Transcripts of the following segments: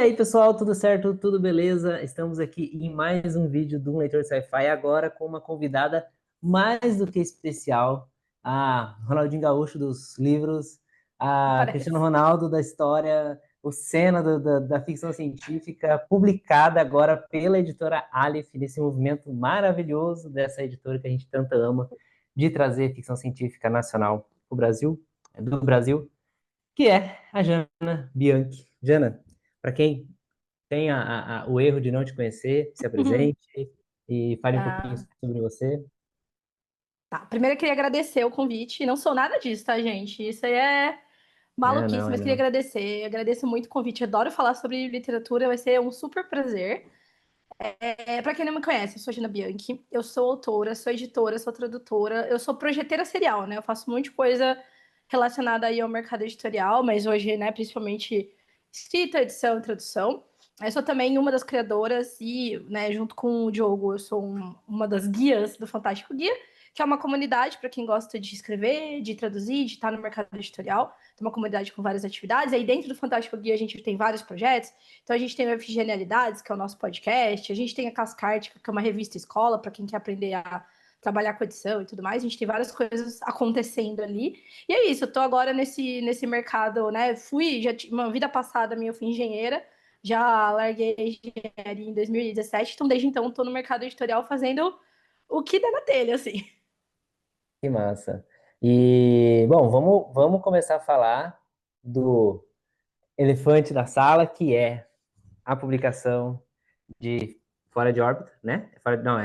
aí, pessoal, tudo certo? Tudo beleza? Estamos aqui em mais um vídeo do Leitor Sci-Fi, agora com uma convidada mais do que especial, a Ronaldinho Gaúcho dos livros, a Cristiano Parece. Ronaldo da história, o Senna da ficção científica, publicada agora pela editora Aleph, nesse movimento maravilhoso dessa editora que a gente tanto ama, de trazer ficção científica nacional para o Brasil, do Brasil, que é a Jana Bianchi. Jana, para quem tem o erro de não te conhecer, se apresente e fale um pouquinho Ah, sobre você. tá. Primeiro eu queria agradecer o convite. Não sou nada disso, tá, gente? Isso aí é Não, maluquice, não, é mas queria não. agradecer. Eu agradeço muito o convite. Adoro falar sobre literatura, vai ser um super prazer. Para quem não me conhece, eu sou Gina Bianchi. Eu sou autora, sou editora, sou tradutora. Eu sou projeteira serial, né? Eu faço um monte de coisa relacionada aí ao mercado editorial, mas hoje, né, principalmente escrita, edição e tradução. Eu sou também uma das criadoras e, né, junto com o Diogo, eu sou uma das guias do Fantástico Guia, que é uma comunidade para quem gosta de escrever, de traduzir, de estar no mercado editorial. Tem uma comunidade com várias atividades. Aí dentro do Fantástico Guia a gente tem vários projetos. Então a gente tem o F Genialidades, que é o nosso podcast, a gente tem a Cascártica, que é uma revista escola para quem quer aprender a trabalhar com edição e tudo mais. A gente tem várias coisas acontecendo ali. E é isso, eu tô agora nesse mercado, né? Já tive uma vida passada minha, eu fui engenheira, já larguei a engenharia em 2017, então desde então tô no mercado editorial fazendo o que der na telha, assim. Que massa. E, bom, vamos começar a falar do elefante da sala, que é a publicação de Fora de Órbita, né? Não,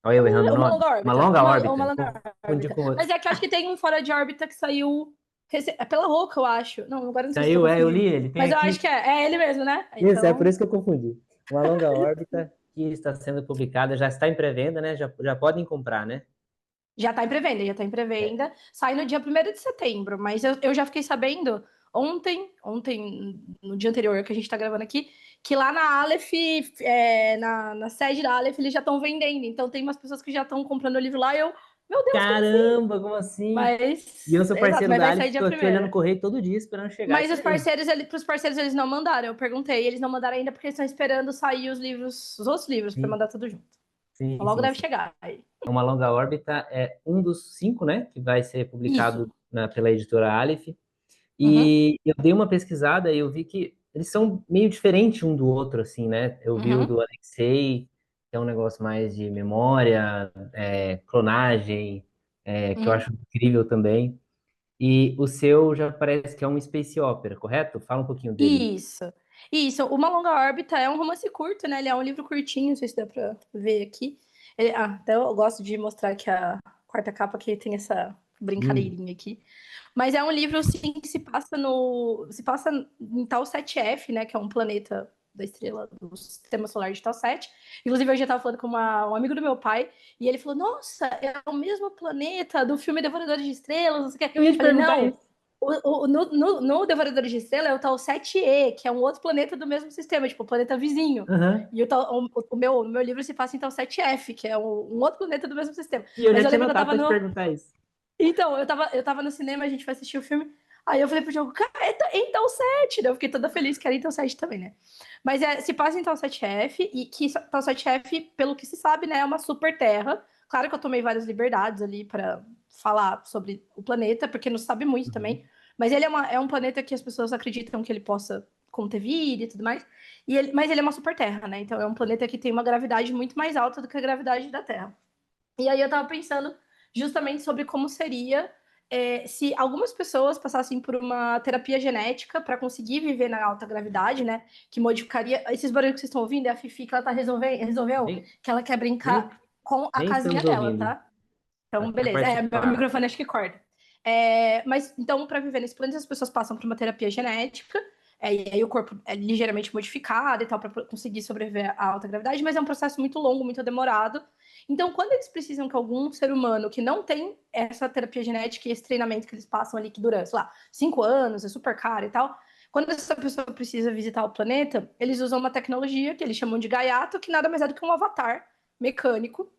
olha eu errando o Uma nome. longa Uma órbita, longa uma órbita. longa Confundi órbita. com Mas outro. é que eu acho que tem um fora de órbita que saiu é pela Roca, eu acho. Não, agora não sei se eu tô Saiu, eu li, confundindo. ele tem Mas eu acho aqui. que é ele mesmo, né? Isso, é por Então, isso que eu confundi. Uma longa órbita que está sendo publicada, já está em pré-venda, né? Já podem comprar, né? já tá em pré-venda, já tá em É. pré-venda. Sai no dia 1º de setembro, mas eu já fiquei sabendo ontem, no dia anterior que a gente tá gravando aqui, que lá na Aleph, na sede da Aleph, eles já estão vendendo. Então tem umas pessoas que já estão comprando o livro lá e eu, meu Deus, como assim? Caramba, como assim? E eu Mas, sou exato, parceiro mas da vai Aleph, sair dia estou aqui olhando o primeiro. correio todo dia esperando chegar Mas isso aí. pros parceiros eles não mandaram. Eu perguntei, eles não mandaram ainda porque eles estão esperando sair os outros livros para Sim, mandar tudo junto. sim, Logo sim, deve sim. chegar. Aí. Uma longa órbita é um dos cinco, né? Que vai ser Isso. publicado pela editora Aleph. Uhum, E eu dei uma pesquisada e eu vi que eles são meio diferentes um do outro, assim, né? Eu vi o uhum, do Alexei, que é um negócio mais de memória, clonagem, que eu uhum. acho incrível também. E o seu já parece que é um space opera, correto? Fala um pouquinho dele. Isso. Isso. Uma Longa Órbita é um romance curto, né? Ele é um livro curtinho, não sei se dá pra ver aqui. Então eu gosto de mostrar que a quarta capa aqui tem essa Lindo. brincadeirinha aqui. Mas é um livro, assim, que se passa em Tau 7F, né? Que é um planeta da estrela do sistema solar de Tau 7. Inclusive, eu já estava falando com um amigo do meu pai, e ele falou: Nossa, é o mesmo planeta do filme Devoradores de Estrelas, não sei o quê. Eu ia te Falei, perguntar não. isso. No Devoradores de Estrela é o Tau 7E, que é um outro planeta do mesmo sistema, tipo, o planeta vizinho. Aham. E o meu livro se passa em Tau 7F, que é um outro planeta do mesmo sistema. E eu Mas já eu tinha lembro que eu notado tava para te no, perguntar isso. então, eu tava no cinema, a gente foi assistir o filme. Aí eu falei pro jogo, cara, é Intel 7, né? Eu fiquei toda feliz que era Intel 7 também, né? Mas se passa em Intel 7F, e que Intel 7F, pelo que se sabe, né, é uma super terra. Claro que eu tomei várias liberdades ali para falar sobre o planeta, porque não se sabe muito Uhum. também. Mas ele é um planeta que as pessoas acreditam que ele possa conter vida e tudo mais. Mas ele é uma super terra, né? Então é um planeta que tem uma gravidade muito mais alta do que a gravidade da Terra. E aí eu tava pensando justamente sobre como seria se algumas pessoas passassem por uma terapia genética para conseguir viver na alta gravidade, né? Que modificaria. Esses barulhos que vocês estão ouvindo é a Fifi que ela tá resolveu Nem, que ela quer nem, brincar com a nem casinha estamos dela, ouvindo. tá? Então, Aqui é a beleza. parte de Meu falar. microfone acho que corta. Mas então, para viver nesse planeta, as pessoas passam por uma terapia genética. E aí o corpo é ligeiramente modificado e tal, para conseguir sobreviver à alta gravidade, mas é um processo muito longo, muito demorado. Então, quando eles precisam que algum ser humano que não tem essa terapia genética e esse treinamento que eles passam ali, que dura, sei lá, 5 anos, é super caro e tal, quando essa pessoa precisa visitar o planeta, eles usam uma tecnologia que eles chamam de gaiato, que nada mais é do que um avatar mecânico.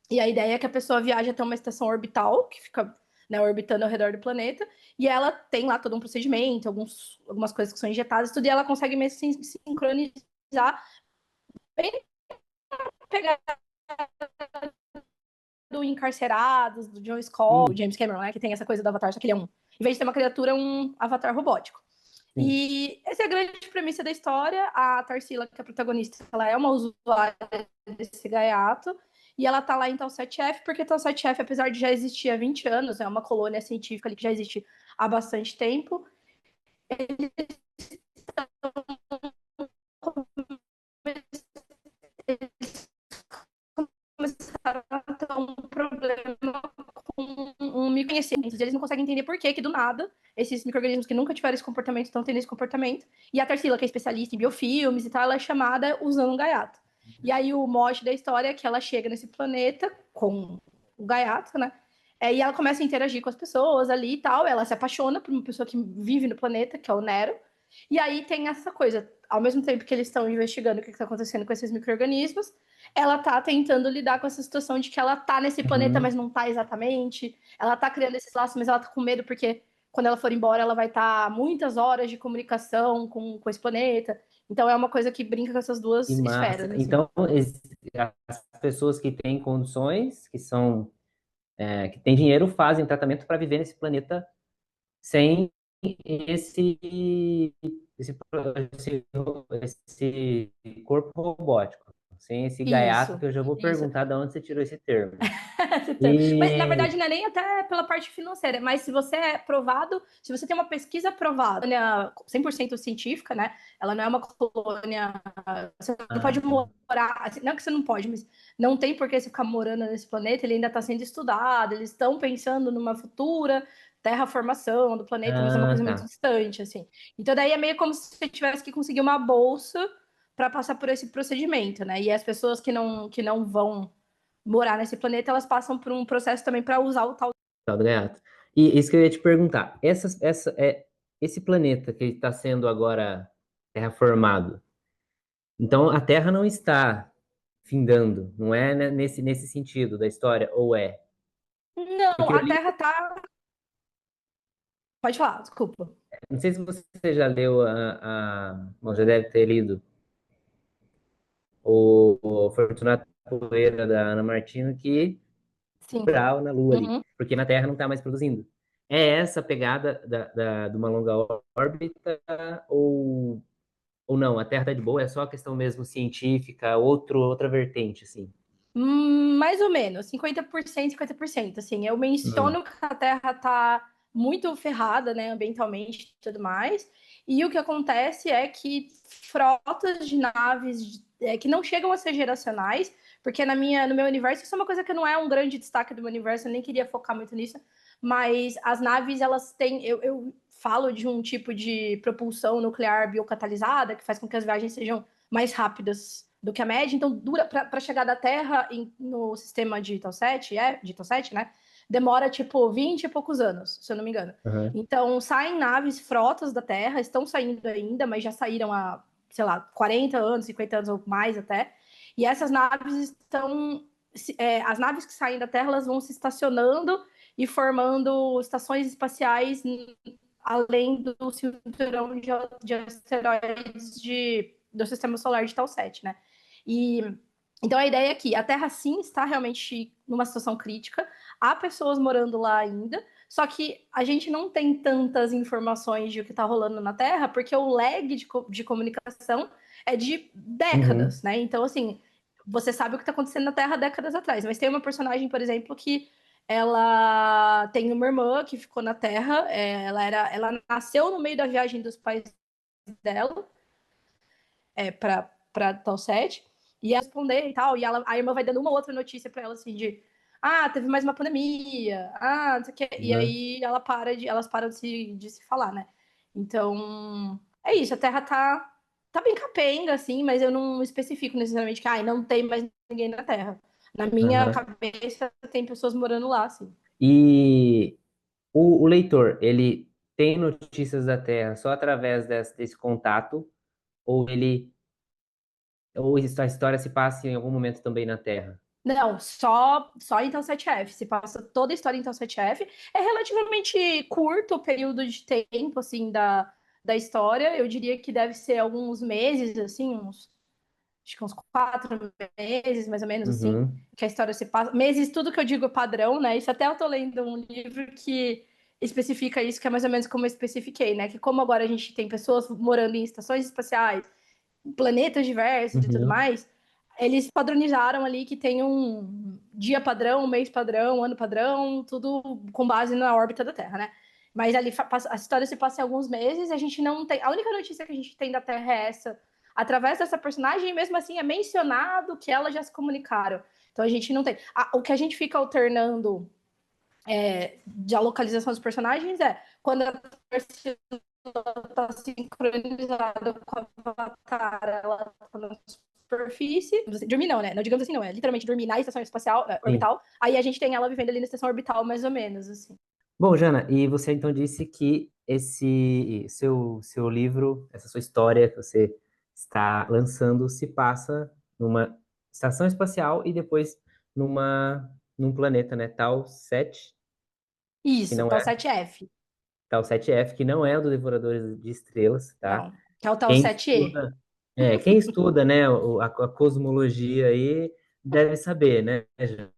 E a ideia é que a pessoa viaja até uma estação orbital, que fica né, orbitando ao redor do planeta, e ela tem lá todo um procedimento, algumas coisas que são injetadas, tudo, e ela consegue mesmo se sincronizar, bem pegar do Encarcerados, do John Scott, Sim, do James Cameron, né, que tem essa coisa do Avatar, só que ele é em vez de ter uma criatura, um avatar robótico. sim. E essa é a grande premissa da história. A Tarsila, que é a protagonista, ela é uma usuária desse gaiato, e ela tá lá em Tal 7F, porque Tal 7F, apesar de já existir há 20 anos, é uma colônia científica ali que já existe há bastante tempo, começaram a ter um problema com um microconhecimento. Eles não conseguem entender por que do nada esses micro-organismos que nunca tiveram esse comportamento estão tendo esse comportamento. E a Tarsila, que é especialista em biofilmes e tal, ela é chamada usando um gaiato. E aí o mote da história é que ela chega nesse planeta com o gaiato, né? E ela começa a interagir com as pessoas ali e tal. Ela se apaixona por uma pessoa que vive no planeta, que é o Nero. E aí tem essa coisa, ao mesmo tempo que eles estão investigando o que está acontecendo com esses micro-organismos, ela tá tentando lidar com essa situação de que ela tá nesse planeta, Uhum. mas não tá exatamente. Ela tá criando esses laços, mas ela tá com medo porque quando ela for embora, ela vai estar muitas horas de comunicação com esse planeta. Então é uma coisa que brinca com essas Que duas massa. esferas, assim. Então, as pessoas que têm condições, que têm dinheiro, fazem tratamento para viver nesse planeta sem esse, esse, esse, esse corpo robótico, sem esse gaiato, Isso, que eu já vou isso. perguntar de onde você tirou esse termo. Mas, na E verdade, não é nem até pela parte financeira, mas se você é provado, se você tem uma pesquisa aprovada, 100% científica, né? Ela não é uma colônia. Você não pode tá. morar. Assim, não é que você não pode, mas não tem por que você ficar morando nesse planeta, ele ainda está sendo estudado, eles estão pensando numa futura terraformação do planeta, mas é uma Ah, coisa muito tá. distante, assim. Então, daí é meio como se você tivesse que conseguir uma bolsa para passar por esse procedimento, né? E as pessoas que não vão morar nesse planeta, elas passam por um processo também para usar o tal. Tal do gaiato. E isso que eu ia te perguntar, esse planeta que está sendo agora terraformado, então a Terra não está findando, não é né, nesse sentido da história, ou é? Não, Porque eu a li, Terra tá. Pode falar, desculpa. não sei se você já leu bom, já deve ter lido o Fortunato Poeira da Ana Martino, que Sim. rural na Lua ali, Uhum. porque na Terra não está mais produzindo. É essa a pegada de uma longa órbita ou não? A Terra está de boa, é só a questão mesmo científica, outra vertente, assim. Mais ou menos, 50%, 50%. Assim, eu Hum. menciono que a Terra está muito ferrada, né, ambientalmente e tudo mais. E o que acontece é que frotas de naves que não chegam a ser geracionais, porque no meu universo, isso é uma coisa que não é um grande destaque do meu universo, eu nem queria focar muito nisso, mas as naves, elas têm. Eu falo de um tipo de propulsão nuclear biocatalisada que faz com que as viagens sejam mais rápidas do que a média, então dura para chegar da Terra no sistema de Ital 7, né? Demora tipo 20 e poucos anos, se eu não me engano. Aham. Então saem naves, frotas da Terra, estão saindo ainda, mas já saíram há, sei lá, 40 anos, 50 anos ou mais até. E essas naves as naves que saem da Terra, elas vão se estacionando e formando estações espaciais além do cinturão de asteroides do sistema solar de Tal 7, né? E então a ideia é que a Terra sim está realmente numa situação crítica, há pessoas morando lá ainda, só que a gente não tem tantas informações de o que está rolando na Terra, porque o lag de comunicação é de décadas, Uhum. né? Então, assim, você sabe o que está acontecendo na Terra décadas atrás, mas tem uma personagem, por exemplo, que ela tem uma irmã que ficou na Terra, ela nasceu no meio da viagem dos pais dela, para tal set, e ela responder e tal, e a irmã vai dando uma outra notícia para ela assim de teve mais uma pandemia, não sei o quê, e Aham. aí elas param de se falar, né? Então, é isso, a Terra tá bem capenga, assim, mas eu não especifico necessariamente que não tem mais ninguém na Terra. Na minha Aham. cabeça tem pessoas morando lá, assim. E o leitor, ele tem notícias da Terra só através desse contato, ou a história se passa em algum momento também na Terra? Não, só em Então 7F. Se passa toda a história em Então 7F. É relativamente curto o período de tempo, assim, da história. Eu diria que deve ser alguns meses, assim, acho que uns 4 meses, mais ou menos, assim, Uhum, que a história se passa. Meses, tudo que eu digo é padrão, né? Isso até eu tô lendo um livro que especifica isso, que é mais ou menos como eu especifiquei, né? Que como agora a gente tem pessoas morando em estações espaciais, planetas diversos e tudo uhum. mais, eles padronizaram ali que tem um dia padrão, mês padrão, ano padrão, tudo com base na órbita da Terra, né? Mas ali a história se passa em alguns meses, a gente não tem. A única notícia que a gente tem da Terra é essa. Através dessa personagem, e mesmo assim é mencionado que elas já se comunicaram. Então a gente não tem. O que a gente fica alternando de a localização dos personagens é quando a torcida tá sincronizada com a Avatar, ela tá na superfície. Dormir não, né? Não, digamos assim, não. É literalmente dormir na estação espacial, Sim. orbital. Aí a gente tem ela vivendo ali na estação orbital, mais ou menos, assim. Bom, Jana, e você então disse que esse seu livro, essa sua história que você está lançando, se passa numa estação espacial e depois num planeta, né? Tau 7, que Isso, não tá o é 7F. Tau 7F, que não é o do Devoradores de Estrelas, tá? Não, que é o tal Quem 7E. estuda, quem estuda, né, a cosmologia aí deve saber, né, Jana?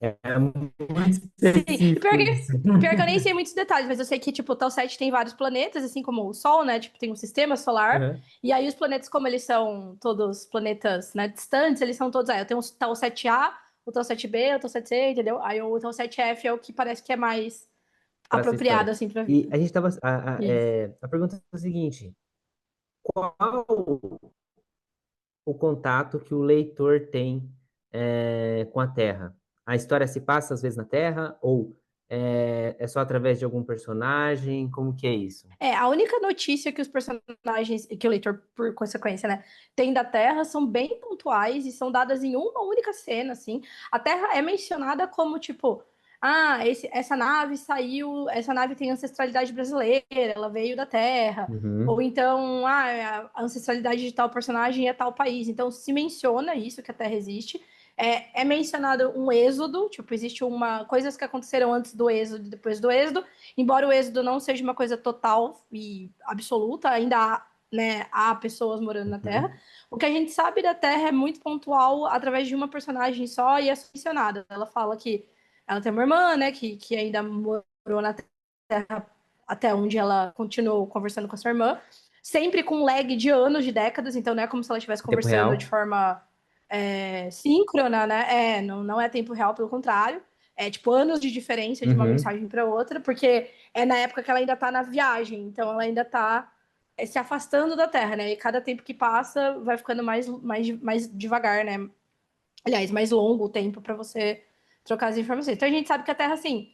É muito Sim, e específico isso. pior que eu nem sei muitos detalhes, mas eu sei que, tipo, o Tal 7 tem vários planetas, assim como o Sol, né? Tipo, tem um sistema solar. Uhum. E aí os planetas, como eles são todos planetas, né, distantes, eles são todos. Aí eu tenho o Tal 7A, o Tal 7B, o Tal 7C, entendeu? Aí o Tal 7F é o que parece que é mais Para a sua apropriado, história. assim, pra E vida. a gente tava, Isso. a pergunta é a seguinte: qual o contato que o leitor tem com a Terra? A história se passa às vezes na Terra ou é só através de algum personagem? Como que é isso? A única notícia que os personagens, que o leitor, por consequência, né, tem da Terra são bem pontuais e são dadas em uma única cena, assim. A Terra é mencionada como, tipo, essa nave saiu, essa nave tem ancestralidade brasileira, ela veio da Terra. Ou Uhum, então, a ancestralidade de tal personagem é tal país. Então, se menciona isso, que a Terra existe. É mencionado um êxodo, tipo, existe coisas que aconteceram antes do êxodo e depois do êxodo. Embora o êxodo não seja uma coisa total e absoluta, ainda há, né, há pessoas morando na Terra. uhum, O que a gente sabe da Terra é muito pontual através de uma personagem só e é mencionada. Ela fala que ela tem uma irmã, né, que ainda morou na Terra até onde ela continuou conversando com a sua irmã, sempre com um lag de anos, de décadas, então não é como se ela estivesse em tempo conversando de real. forma síncrona, né? Não é tempo real, pelo contrário. É tipo anos de diferença de uma Uhum. mensagem para outra, porque é na época que ela ainda tá na viagem, então ela ainda tá se afastando da Terra, né? E cada tempo que passa vai ficando mais devagar, né? Aliás, mais longo o tempo para você trocar as informações. Então a gente sabe que a Terra, assim,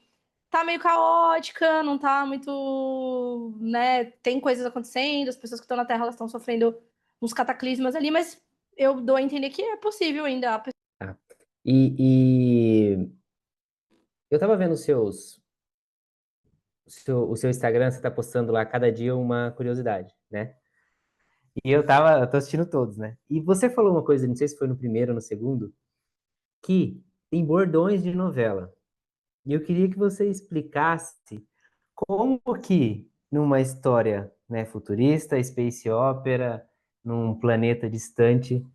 tá meio caótica, não tá muito, né? Tem coisas acontecendo, as pessoas que estão na Terra elas estão sofrendo uns cataclismas ali, mas eu dou a entender que é possível ainda. Tá. E eu tava vendo o seu Instagram, você tá postando lá cada dia uma curiosidade, né? E eu tô assistindo todos, né? E você falou uma coisa, não sei se foi no primeiro ou no segundo, que tem bordões de novela. E eu queria que você explicasse como que numa história, né, futurista, space opera, num planeta distante,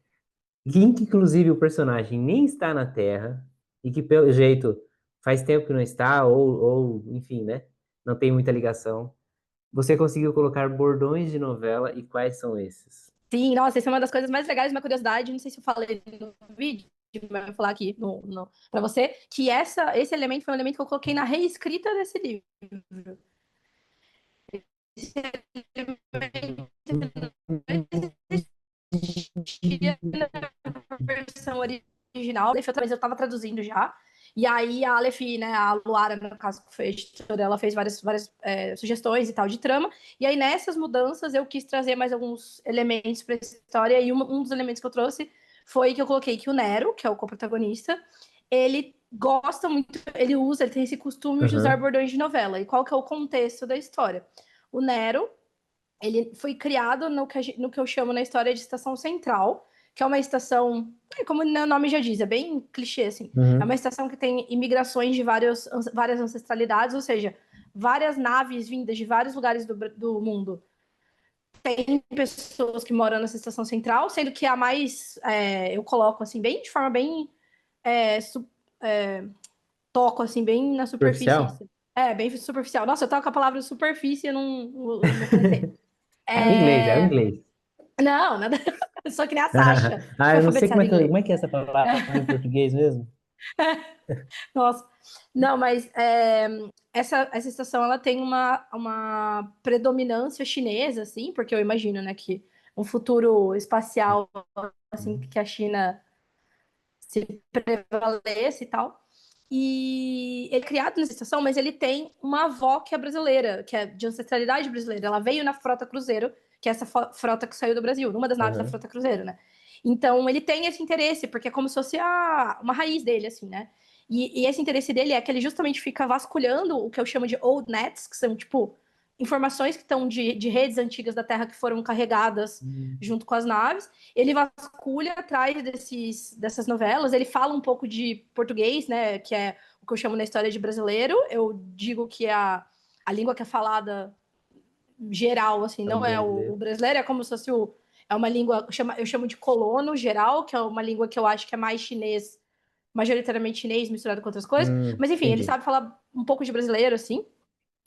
em que inclusive o personagem nem está na Terra e que pelo jeito faz tempo que não está ou enfim, né, não tem muita ligação. Você conseguiu colocar bordões de novela e quais são esses? Sim, nossa, essa é uma das coisas mais legais, uma curiosidade, não sei se eu falei no vídeo, mas vou falar aqui para você, que esse elemento foi um elemento que eu coloquei na reescrita desse livro. Esse elemento existia na versão original, mas eu estava traduzindo já. E aí a Aleph, né, a Luara, no caso, que foi a editora, ela fez várias sugestões e tal de trama. E aí nessas mudanças eu quis trazer mais alguns elementos para essa história. E um dos elementos que eu trouxe foi que eu coloquei que o Nero, que é o co-protagonista, ele gosta muito, ele tem esse costume de usar Aham. bordões de novela. E qual que é o contexto da história? O Nero, ele foi criado no que eu chamo na história de Estação Central, que é uma estação, como o nome já diz, é bem clichê, assim. É uma Uhum. estação que tem imigrações de várias ancestralidades, ou seja, várias naves vindas de vários lugares do mundo. Tem pessoas que moram nessa estação central, sendo que a mais, eu coloco assim, bem de forma bem, é, su- é, toco assim, bem na superfície. Superficial? Assim. É, bem superficial. Nossa, eu toco a palavra superfície e não comentei. É o É, inglês. não, nada. Eu sou que nem a Sasha. Ah, Fui eu não sei alfabetizada em inglês. como é que é essa palavra em português mesmo. Nossa. Não, mas essa estação ela tem uma predominância chinesa, assim, porque eu imagino, né, que um futuro espacial, assim, que a China se prevaleça e tal. E ele é criado nessa estação, mas ele tem uma avó que é brasileira, que é de ancestralidade brasileira. Ela veio na Frota Cruzeiro, que é essa frota que saiu do Brasil, numa das naves da Aham. Frota Cruzeiro, né? Então ele tem esse interesse, porque é como se fosse uma raiz dele, assim, né? E esse interesse dele é que ele justamente fica vasculhando o que eu chamo de old nets, que são, tipo, informações que estão de redes antigas da Terra que foram carregadas Hum. junto com as naves. Ele vasculha atrás dessas novelas, ele fala um pouco de português, né? Que é o que eu chamo na história de brasileiro. Eu digo que é a língua que é falada geral, assim, É o não é o brasileiro. brasileiro, é como se fosse é uma língua, eu chamo de colono geral, que é uma língua que eu acho que é mais chinês, majoritariamente chinês misturado com outras coisas. Mas enfim, ele Entendi. sabe falar um pouco de brasileiro, assim.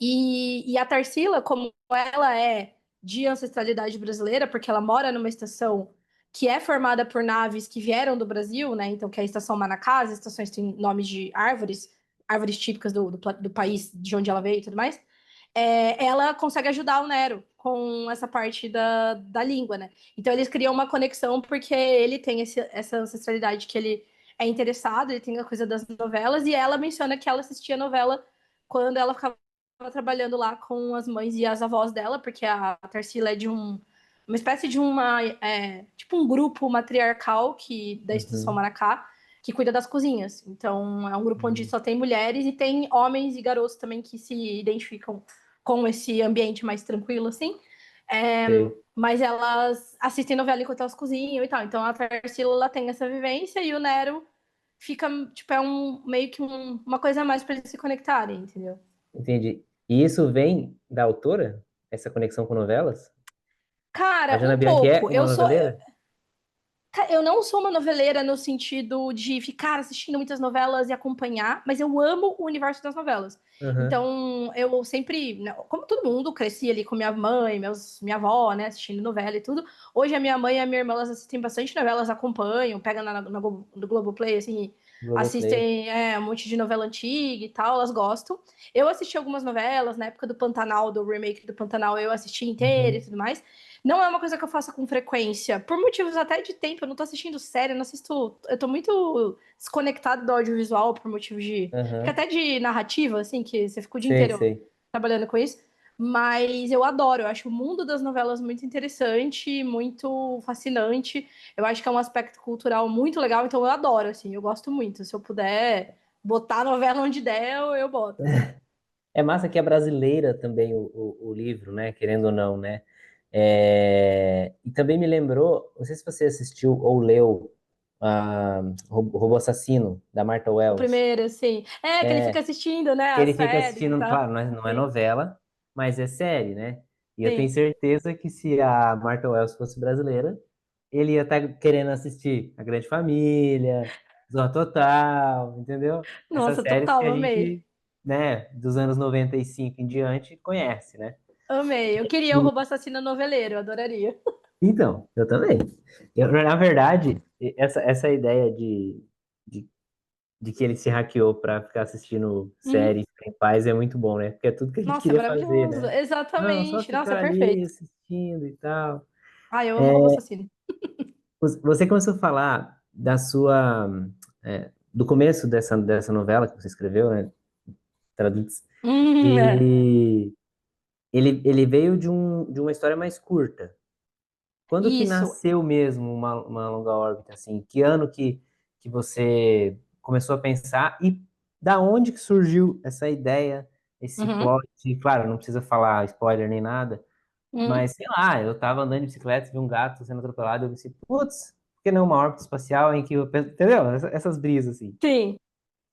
E a Tarsila, como ela é de ancestralidade brasileira, porque ela mora numa estação que é formada por naves que vieram do Brasil, né? Então, que é a estação Manacá, as estações têm nomes de árvores, árvores típicas do país de onde ela veio e tudo mais. Ela consegue ajudar o Nero com essa parte da língua, né? Então, eles criam uma conexão porque ele tem essa ancestralidade que ele é interessado, ele tem a coisa das novelas, e ela menciona que ela assistia novela quando ela ficava trabalhando lá com as mães e as avós dela, porque a Tarsila é de uma espécie de tipo um grupo matriarcal da Estação Uhum. Maracá, que cuida das cozinhas. Então, é um grupo onde Uhum. só tem mulheres e tem homens e garotos também que se identificam com esse ambiente mais tranquilo, assim. É, Sei. mas elas assistem novela enquanto elas cozinham e tal. Então, a Tarsila, ela tem essa vivência e o Nero fica, tipo, meio que uma coisa a mais para eles se conectarem, entendeu? Entendi. E isso vem da autora? Essa conexão com novelas? A Cara, Jana um Bianchi é pouco. uma noveleira? Eu não sou uma noveleira no sentido de ficar assistindo muitas novelas e acompanhar, mas eu amo o universo das novelas. Aham. Então, eu sempre, né, como todo mundo, cresci ali com minha mãe, minha avó, né, assistindo novela e tudo. Hoje a minha mãe e a minha irmã, elas assistem bastante novelas, acompanham, pegam no Globoplay, assim, Globoplay. assistem um monte de novela antiga e tal, elas gostam. Eu assisti algumas novelas, na época do Pantanal, do remake do Pantanal, eu assisti inteira e Uhum. tudo mais. Não é uma coisa que eu faça com frequência, por motivos até de tempo. Eu não tô assistindo série, eu não assisto. Eu tô muito desconectado do audiovisual por motivos de. Acho que Aham. até de narrativa, assim, que você fica o dia Sei, inteiro sei. trabalhando com isso. Mas eu adoro, eu acho o mundo das novelas muito interessante, muito fascinante. Eu acho que é um aspecto cultural muito legal, então eu adoro, assim, eu gosto muito. Se eu puder botar a novela onde der, eu boto, assim. É massa que é brasileira também o livro, né? Querendo ou não, né? É, e também me lembrou, não sei se você assistiu ou leu Robô Assassino, da Martha O Wells. primeiro, assim. É, que ele fica É, assistindo, né, que as ele fica séries e assistindo, tal. claro, não é Sim, novela, mas é série, né? E eu tenho sim. certeza que se a Martha Wells fosse brasileira, ele ia estar querendo assistir A Grande Família, Zorra Total, entendeu? Essas Nossa, séries que total, a amei. gente, né, dos anos 95 em diante, conhece, né? Amei. Eu queria o E, Roubo Assassino noveleiro, eu adoraria. então, eu também. Na verdade, essa ideia de, de que ele se hackeou para ficar assistindo Uhum. séries em paz é muito bom, né? Porque é tudo que a gente Nossa, queria fazer, maravilhoso. né? Não, só Exatamente. Nossa, ficar ali perfeito. assistindo e tal. Ah, eu amo Roubo Assassino. Você começou a falar da sua, do começo dessa novela que você escreveu, né? Traduz, É. que ele veio de uma história mais curta. Quando que Isso. nasceu mesmo uma longa órbita, assim? Que ano que você começou a pensar e da onde que surgiu essa ideia, esse Uhum. plot? Claro, não precisa falar spoiler nem nada, Uhum. mas sei lá, eu tava andando de bicicleta, vi um gato sendo atropelado, eu pensei, putz, por que não uma órbita espacial em que, entendeu? Essas brisas, assim. Sim.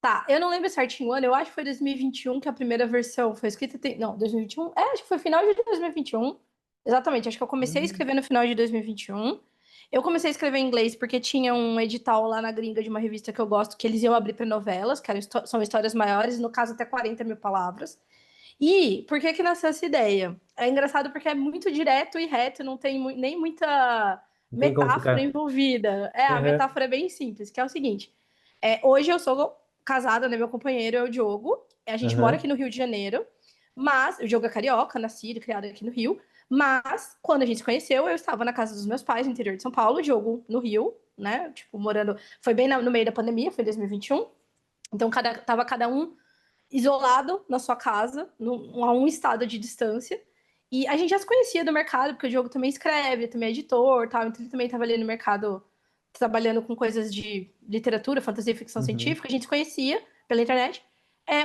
Tá, eu não lembro certinho o ano, eu acho que foi 2021 que a primeira versão foi escrita. Não, 2021? É, acho que foi final de 2021. Exatamente, acho que eu comecei a Hum. escrever no final de 2021. Eu comecei a escrever em inglês porque tinha um edital lá na gringa de uma revista que eu gosto, que eles iam abrir para novelas, que são histórias maiores, no caso até 40 mil palavras. E por que que nasceu essa ideia? É engraçado porque é muito direto e reto, não tem nem muita Não tem como metáfora ficar. envolvida. A Uhum, metáfora é bem simples, que é o seguinte: hoje eu sou casada, né? Meu companheiro é o Diogo. A gente mora uhum, aqui no Rio de Janeiro, mas o Diogo é carioca, nascido e criado aqui no Rio. Mas quando a gente se conheceu, eu estava na casa dos meus pais, no interior de São Paulo, o Diogo no Rio, né? Tipo, morando. Foi bem no meio da pandemia, foi 2021. Então, tava cada um isolado na sua casa, a um estado de distância. E a gente já se conhecia do mercado, porque o Diogo também escreve, também é editor, tal, então ele também estava ali no mercado trabalhando com coisas de literatura, fantasia e ficção uhum. científica, a gente se conhecia pela internet.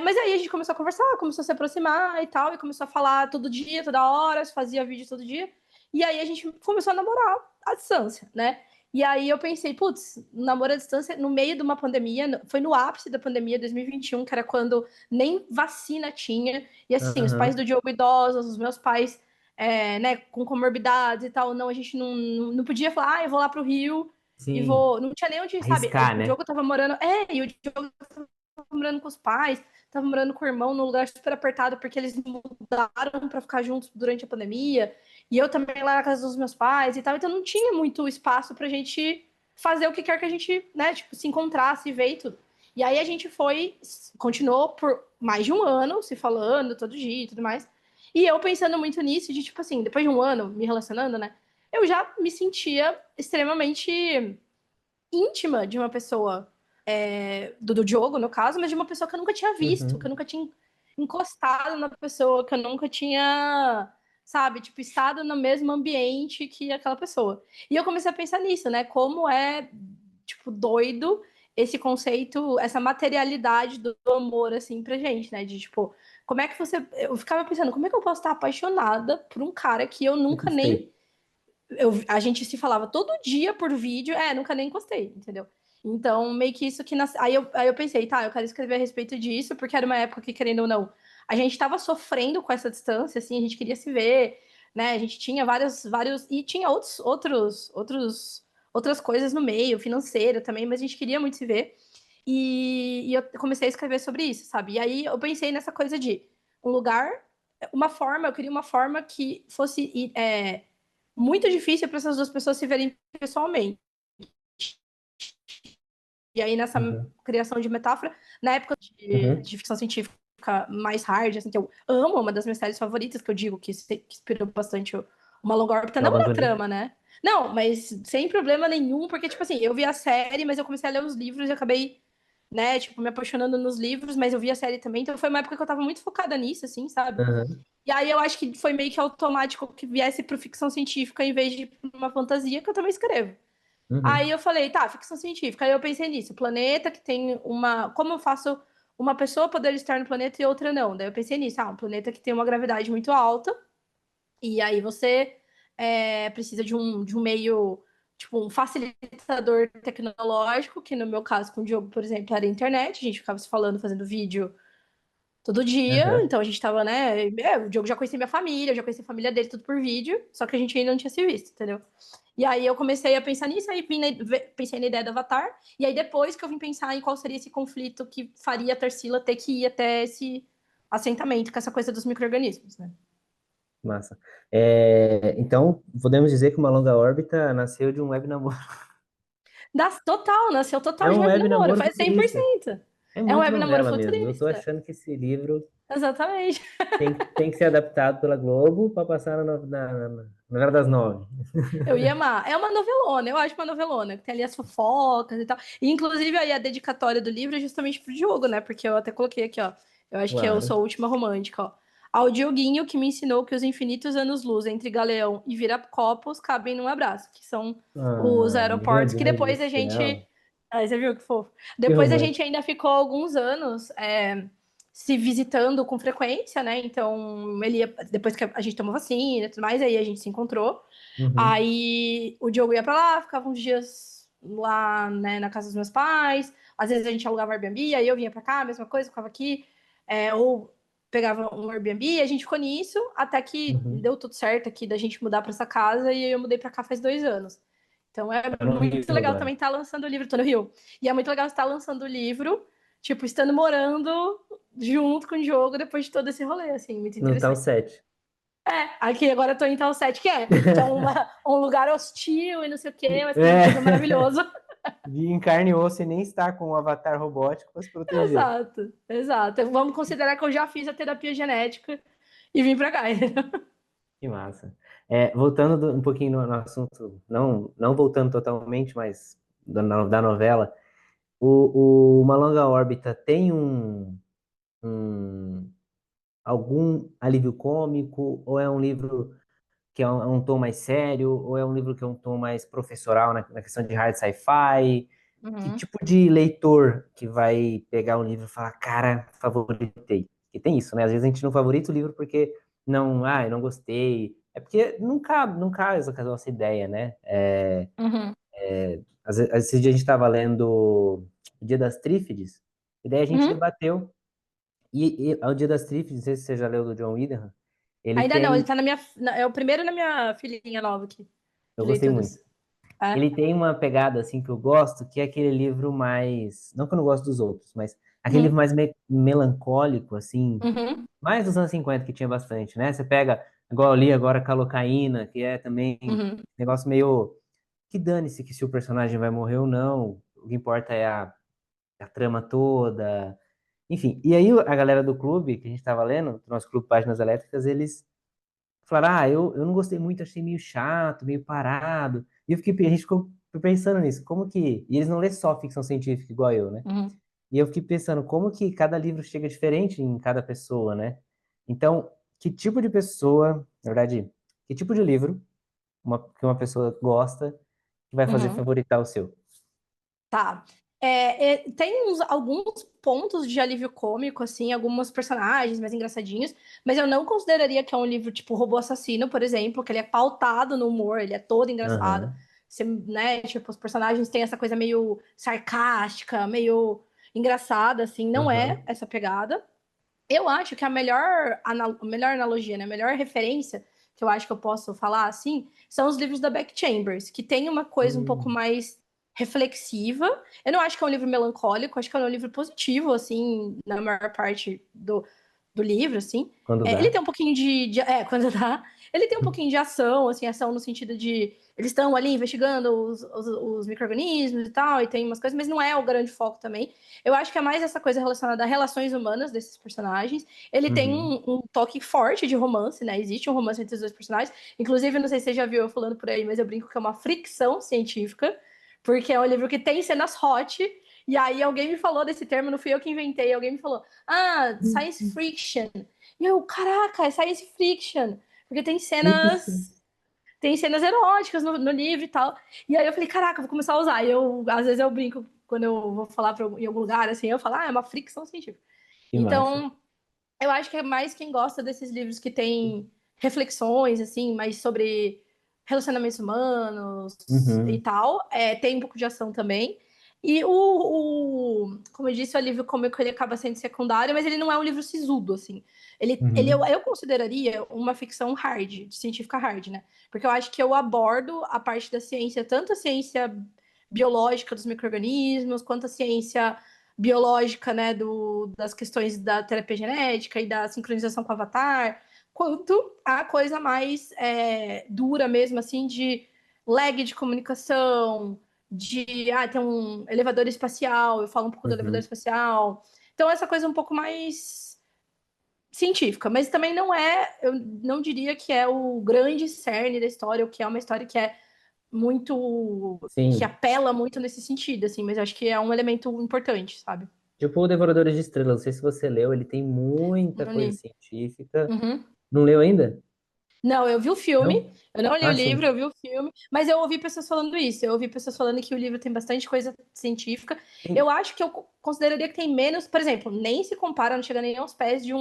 Mas aí a gente começou a conversar, começou a se aproximar e tal, e começou a falar todo dia, toda hora, fazia vídeo todo dia. E aí a gente começou a namorar à distância, né? E aí eu pensei, putz, namoro à distância no meio de uma pandemia, foi no ápice da pandemia 2021, que era quando nem vacina tinha. E assim, os pais Aham, do Diogo idosos, os meus pais, né, com comorbidades e tal, não, a gente não podia falar, eu vou lá pro Rio e sim, vou. Não tinha nem onde, sabe? arriscar, O né? Diogo tava morando. E o Diogo tava morando com os pais, tava morando com o irmão num lugar super apertado, porque eles mudaram para ficar juntos durante a pandemia. E eu também lá na casa dos meus pais e tal, então não tinha muito espaço pra gente fazer o que quer que a gente, né, tipo, se encontrasse, se ver e tudo. E aí a gente continuou por mais de um ano se falando todo dia e tudo mais. E eu pensando muito nisso, de tipo assim, depois de um ano me relacionando, né, eu já me sentia extremamente íntima de uma pessoa, do Diogo, no caso, mas de uma pessoa que eu nunca tinha visto, que eu Uhum. nunca tinha encostado na pessoa, que eu nunca tinha, sabe, tipo, estado no mesmo ambiente que aquela pessoa. E eu comecei a pensar nisso, né? Como é, tipo, doido esse conceito, essa materialidade do amor, assim, pra gente, né? De, tipo, como é que você. Eu ficava pensando, como é que eu posso estar apaixonada por um cara que eu nunca nem Encostei. a gente se falava todo dia por vídeo, nunca nem encostei, entendeu? Então, meio que isso que aí eu pensei, tá, eu quero escrever a respeito disso, porque era uma época que, querendo ou não, a gente tava sofrendo com essa distância, assim, a gente queria se ver, né? A gente tinha vários, e tinha outras coisas no meio, financeiro também, mas a gente queria muito se ver. E eu comecei a escrever sobre isso, sabe? E aí eu pensei nessa coisa de um lugar, eu queria uma forma que fosse muito difícil para essas duas pessoas se verem pessoalmente. E aí, nessa Uhum. criação de metáfora, na época Uhum. de ficção científica mais hard, assim, que eu amo, uma das minhas séries favoritas, que eu digo que inspirou bastante uma longa órbita, não Galvão na Bonito. trama, né? Não, mas sem problema nenhum, porque, tipo assim, eu vi a série, mas eu comecei a ler os livros e acabei, né, tipo, me apaixonando nos livros, mas eu vi a série também, então foi uma época que eu tava muito focada nisso, assim, sabe? Uhum. E aí eu acho que foi meio que automático que viesse para ficção científica em vez de pra uma fantasia, que eu também escrevo. Aí Uhum. eu falei, tá, ficção científica. Aí eu pensei nisso, planeta que tem uma. Como eu faço uma pessoa poder estar no planeta e outra não? Daí eu pensei nisso, um planeta que tem uma gravidade muito alta, e aí você precisa de um meio, tipo, um facilitador tecnológico, que no meu caso com o Diogo, por exemplo, era a internet, a gente ficava se falando, fazendo vídeo todo dia, Uhum. então a gente tava, né? O Diogo já conhecia minha família, eu já conhecia a família dele, tudo por vídeo, só que a gente ainda não tinha se visto, entendeu? E aí eu comecei a pensar nisso, aí pensei na ideia do Avatar, e aí depois que eu vim pensar em qual seria esse conflito que faria a Tarsila ter que ir até esse assentamento, com essa coisa dos micro-organismos, né? Massa. Então, podemos dizer que uma longa órbita nasceu de um web namoro. Nasceu É total de um web web namoro, namoro faz cem por futurista. cento. É É um muito web namoro novela mesmo. Eu tô futurista. achando que esse livro Exatamente. tem que ser adaptado pela Globo para passar na novela das nove. Eu ia amar. É uma novelona, eu acho uma novelona, que tem ali as fofocas e tal. E, inclusive, aí a dedicatória do livro é justamente pro Diogo, né? Porque eu até coloquei aqui, ó. Eu acho que eu Claro. sou a última romântica, ó. Ao Dioguinho que me ensinou que os infinitos anos-luz entre Galeão e Viracopos cabem num abraço, que são os Ai, meu aeroportos que Deus do depois a gente. céu. Aí você viu que fofo? Que Depois a gente romântico. ainda ficou alguns anos se visitando com frequência, né? Então, ele ia, depois que a gente tomou vacina e tudo mais, aí a gente se encontrou. Uhum. Aí o Diogo ia pra lá, ficava uns dias, lá, né, na casa dos meus pais. Às vezes a gente alugava Airbnb, aí eu vinha pra cá, mesma coisa, ficava aqui. Ou pegava um Airbnb, e a gente ficou nisso, até que Uhum. deu tudo certo aqui da gente mudar pra essa casa, e eu mudei pra cá faz 2 anos. Então é Tá no Rio muito legal agora. também estar lançando o livro, tô no Rio. E é muito legal estar lançando o livro, tipo, estando morando junto com o Diogo depois de todo esse rolê, assim, muito No tal interessante. 7. Aqui agora eu tô em Tal 7, que é um lugar hostil e não sei o quê, mas que a gente achou É, maravilhoso. de em carne e osso e nem está com o avatar robótico para se proteger. Exato, exato. Vamos considerar que eu já fiz a terapia genética e vim pra cá. Que massa. Voltando um pouquinho no assunto, não voltando totalmente, mas da novela, Uma Longa Órbita tem um- algum alívio cômico, ou é um livro que é um tom mais sério, ou é um livro que é um tom mais professoral na questão de hard sci-fi? Que Uhum, tipo de leitor que vai pegar um livro e falar, cara, favoritei? Porque tem isso, né? Às vezes a gente não favorita o livro porque eu não gostei. É porque nunca essa nossa ideia, né? uhum, Esse dia a gente estava lendo O Dia das Trífides, e daí a gente uhum. debateu. E O Dia das Trífides, não sei se você já leu do John Williams, ele Ainda não, ele tem, tá é o primeiro na minha filhinha nova aqui, eu de gostei muito. leituras. É. Ele tem uma pegada assim que eu gosto, que é aquele livro mais, não que eu não gosto dos outros, mas aquele livro Uhum, mais melancólico, assim, uhum, mais dos anos 50 que tinha bastante, né? Você pega, igual eu li agora Calocaína, que é também um uhum, negócio meio que dane-se que se o personagem vai morrer ou não, o que importa é a trama toda. Enfim, e aí a galera do clube, que a gente tava lendo, do nosso clube Páginas Elétricas, eles falaram, eu não gostei muito, achei meio chato, meio parado. E a gente ficou pensando nisso, como que. E eles não lêem só ficção científica igual eu, né? uhum, E eu fiquei pensando, como que cada livro chega diferente em cada pessoa, né? Então, que tipo de pessoa, na verdade, que tipo de livro que uma pessoa gosta que vai fazer uhum. favoritar o seu? Tá. Tem alguns pontos de alívio cômico, assim, alguns personagens mais engraçadinhos, mas eu não consideraria que é um livro tipo Robô Assassino, por exemplo, que ele é pautado no humor, ele é todo engraçado. Aham. Você, né, tipo, os personagens têm essa coisa meio sarcástica, meio engraçada, assim, não é Aham. essa pegada. Eu acho que a melhor analogia, né, a melhor referência que eu acho que eu posso falar assim, são os livros da Beck Chambers, que tem uma coisa um pouco Hum. mais reflexiva. Eu não acho que é um livro melancólico, acho que é um livro positivo, assim, na maior parte do livro, assim. Quando Ele dá. tem um pouquinho quando dá, ele tem um pouquinho de ação, assim, ação no sentido de eles estão ali investigando os micro-organismos e tal, e tem umas coisas, mas não é o grande foco também. Eu acho que é mais essa coisa relacionada a relações humanas desses personagens. Ele tem Uhum. um toque forte de romance, né? Existe um romance entre os dois personagens. Inclusive, não sei se você já viu eu falando por aí, mas eu brinco que é uma fricção científica, porque é um livro que tem cenas hot. E aí alguém me falou desse termo, não fui eu que inventei, alguém me falou, science friction. E eu, caraca, é science fiction. Porque Friction. tem cenas eróticas no livro e tal. E aí eu falei, caraca, vou começar a usar. E às vezes eu brinco quando eu vou falar em algum lugar, assim, eu falo, é uma fricção científica. Que massa. Então, eu acho que é mais quem gosta desses livros que tem reflexões, assim, mais sobre relacionamentos humanos e Uhum. tal. Tem um pouco de ação também. E como eu disse, o alívio cômico ele acaba sendo secundário, mas ele não é um livro sisudo, assim. Uhum. Eu consideraria uma ficção hard, científica hard, né? Porque eu acho que eu abordo a parte da ciência, tanto a ciência biológica dos micro-organismos, quanto a ciência biológica, né, das questões da terapia genética e da sincronização com o avatar, quanto a coisa mais dura mesmo, assim, de lag de comunicação, tem um elevador espacial, eu falo um pouco do elevador Uhum. espacial. Então, essa coisa um pouco mais científica, mas também não eu não diria que é o grande cerne da história, ou que é uma história que é muito, que Sim. apela muito nesse sentido, assim, mas acho que é um elemento importante, sabe? Tipo o Devoradores de Estrelas, não sei se você leu, ele tem muita Não coisa li. científica. Uhum. Não leu ainda? Não, eu vi o filme, Não? eu não li o Ah, livro, sim. eu vi o filme, mas eu ouvi pessoas falando isso. Eu ouvi pessoas falando que o livro tem bastante coisa científica. Tem- Eu acho que eu consideraria que tem menos, por exemplo, nem se compara, não chega nem aos pés de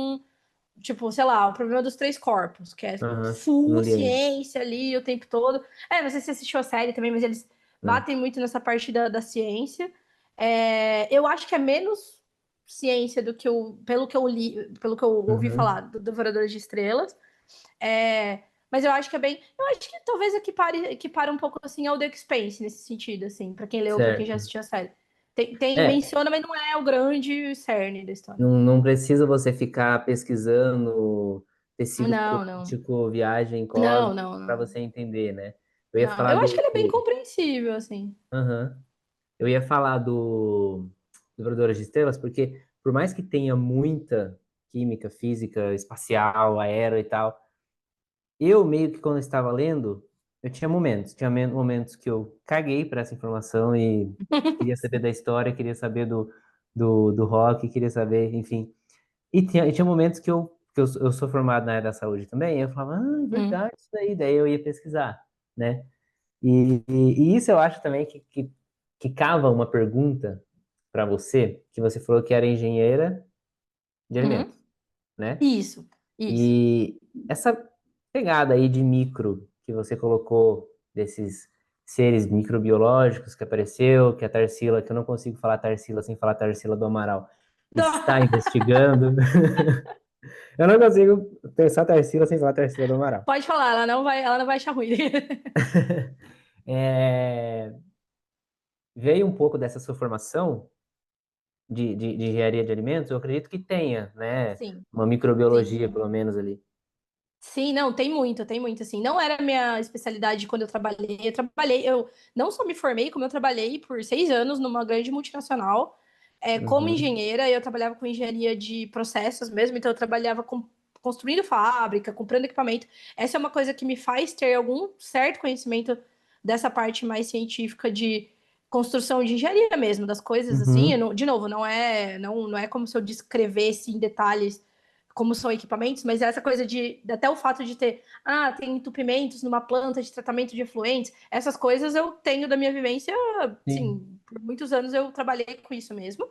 tipo, sei lá, o problema dos três corpos, que é Aham, não full li ainda. ciência ali o tempo todo. Não sei se você assistiu a série também, mas eles né? batem muito nessa parte da ciência. Eu acho que é menos ciência do que pelo que eu li, pelo que eu ouvi Uhum. falar do Devorador de Estrelas. Mas eu acho que é bem. Eu acho que talvez equipare um pouco assim ao The Expanse nesse sentido, assim, para quem leu, para quem já Certo. assistiu a série. É, Menciona, mas não é o grande cerne da história. não precisa você ficar pesquisando tecido Não, não. quântico, viagem Não, cósmica não, para não. você entender, né? Eu ia Não, falar eu acho que do, ele é bem do- compreensível, assim. Aham. Eu ia falar do Devoradores de Estrelas, porque por mais que tenha muita química, física, espacial, aero e tal, eu meio que quando eu estava lendo, eu tinha momentos. Tinha momentos que eu caguei para essa informação e queria saber da história, queria saber do rock, queria saber, enfim. E tinha momentos que eu sou formado na área da saúde também, e eu falava, ah, é Hum, verdade, isso daí eu ia pesquisar, né? E isso eu acho também que cava uma pergunta para você, que você falou que era engenheira de uhum. alimentos, né? Isso, isso. E essa pegada aí de micro que você colocou desses seres microbiológicos que apareceu, que a Tarsila, que eu não consigo falar Tarsila sem falar Tarsila do Amaral, está investigando. Eu não consigo pensar Tarsila sem falar Tarsila do Amaral. Pode falar, ela não vai achar ruim. É, veio um pouco dessa sua formação de engenharia de alimentos? Eu acredito que tenha, né? Sim, Uma sim, microbiologia, sim. pelo menos ali. Sim, não, tem muito, assim. Não era a minha especialidade quando eu trabalhei. Eu não só me formei, como eu trabalhei por 6 anos numa grande multinacional, como Uhum, engenheira. Eu trabalhava com engenharia de processos mesmo, então eu trabalhava construindo fábrica, comprando equipamento. Essa é uma coisa que me faz ter algum certo conhecimento dessa parte mais científica de construção de engenharia mesmo, das coisas assim. uhum, De novo, não é como se eu descrevesse em detalhes como são equipamentos, mas essa coisa até o fato de ter, tem entupimentos numa planta de tratamento de efluentes, essas coisas eu tenho da minha vivência, sim. sim, por muitos anos eu trabalhei com isso mesmo.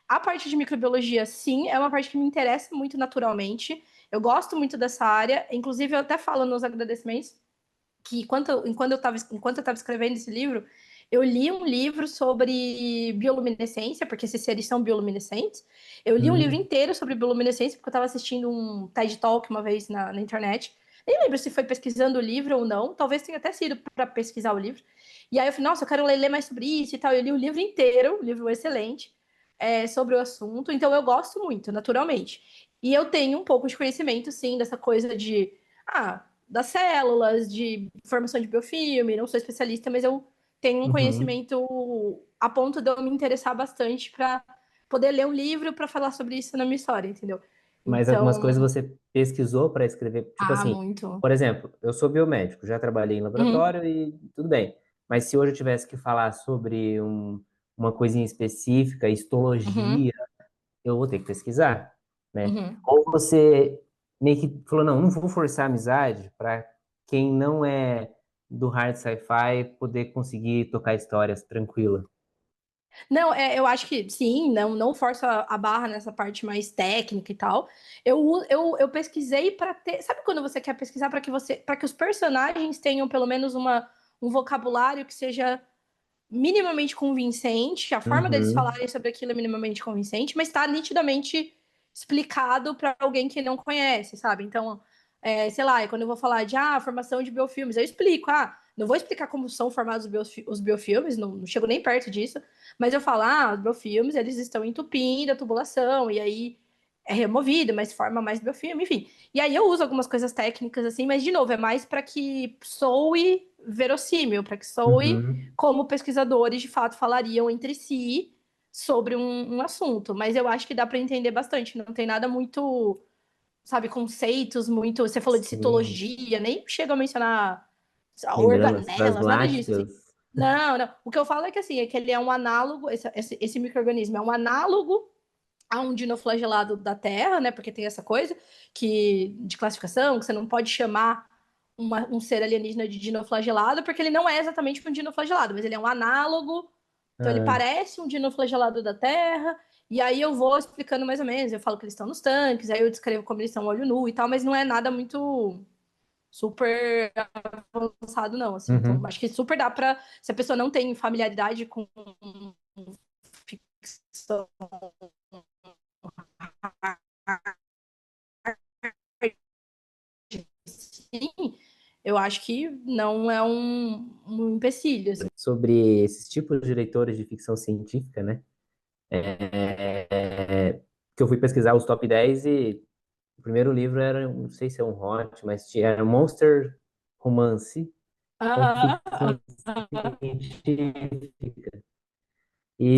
A parte de microbiologia, sim, é uma parte que me interessa muito naturalmente. Eu gosto muito dessa área, inclusive eu até falo nos agradecimentos que enquanto eu estava escrevendo esse livro, eu li um livro sobre bioluminescência, porque esses seres são bioluminescentes. Eu li um livro Hum, inteiro sobre bioluminescência, porque eu estava assistindo um TED Talk uma vez na internet. Nem lembro se foi pesquisando o livro ou não, talvez tenha até sido para pesquisar o livro. E aí eu falei, nossa, eu quero ler mais sobre isso e tal. Eu li o livro inteiro, um livro excelente, sobre o assunto, então eu gosto muito, naturalmente. E eu tenho um pouco de conhecimento, sim, dessa coisa das células, de formação de biofilme, não sou especialista, mas eu tenho um uhum. conhecimento a ponto de eu me interessar bastante para poder ler um livro para falar sobre isso na minha história, entendeu? Mas algumas coisas Então, você pesquisou para escrever, tipo assim, muito. por exemplo, eu sou biomédico, já trabalhei em Uhum, laboratório e tudo bem. Mas se hoje eu tivesse que falar sobre uma coisinha específica, uhum, histologia, eu vou ter que pesquisar, né? uhum. Ou você meio que falou, não vou forçar a amizade para quem não é do hard sci-fi poder conseguir tocar histórias tranquila. Não, eu acho que sim, não forço a barra nessa parte mais técnica e tal. Eu pesquisei para ter. Sabe quando você quer pesquisar para que os personagens tenham pelo menos um vocabulário que seja minimamente convincente, a forma deles Uhum, falarem sobre aquilo é minimamente convincente, mas está nitidamente explicado para alguém que não conhece, sabe? Então, sei lá, quando eu vou falar de formação de biofilmes, eu explico, não vou explicar como são formados os biofilmes, não chego nem perto disso, mas eu falo, os biofilmes, eles estão entupindo a tubulação, e aí é removido, mas forma mais biofilme, enfim. E aí eu uso algumas coisas técnicas assim, mas de novo, é mais para que soe verossímil, para que soe uhum. como pesquisadores de fato falariam entre si sobre um assunto. Mas eu acho que dá para entender bastante. Não tem nada muito, sabe, conceitos muito. Você falou de Sim. citologia, nem chega a mencionar Membranas organelas, nada disso, assim. plasmáticas. Não, não. O que eu falo é que assim, é que ele é um análogo, esse microorganismo é um análogo a um dinoflagelado da Terra, né? Porque tem essa coisa de classificação, que você não pode chamar um ser alienígena de dinoflagelado, porque ele não é exatamente um dinoflagelado, mas ele é um análogo. Então ele Ah, parece um dinoflagelado da Terra. E aí eu vou explicando mais ou menos. Eu falo que eles estão nos tanques, aí eu descrevo como eles estão olho nu e tal, mas não é nada muito super avançado, não, assim. Então, Uhum. acho que super dá pra, se a pessoa não tem familiaridade com ficção, sim, eu acho que não é um empecilho, assim. Sobre esses tipos de leitores de ficção científica, né? Que eu fui pesquisar os top 10 e o primeiro livro era, não sei se é um hot, mas era Monster Romance com Ah, ficção ah, científica.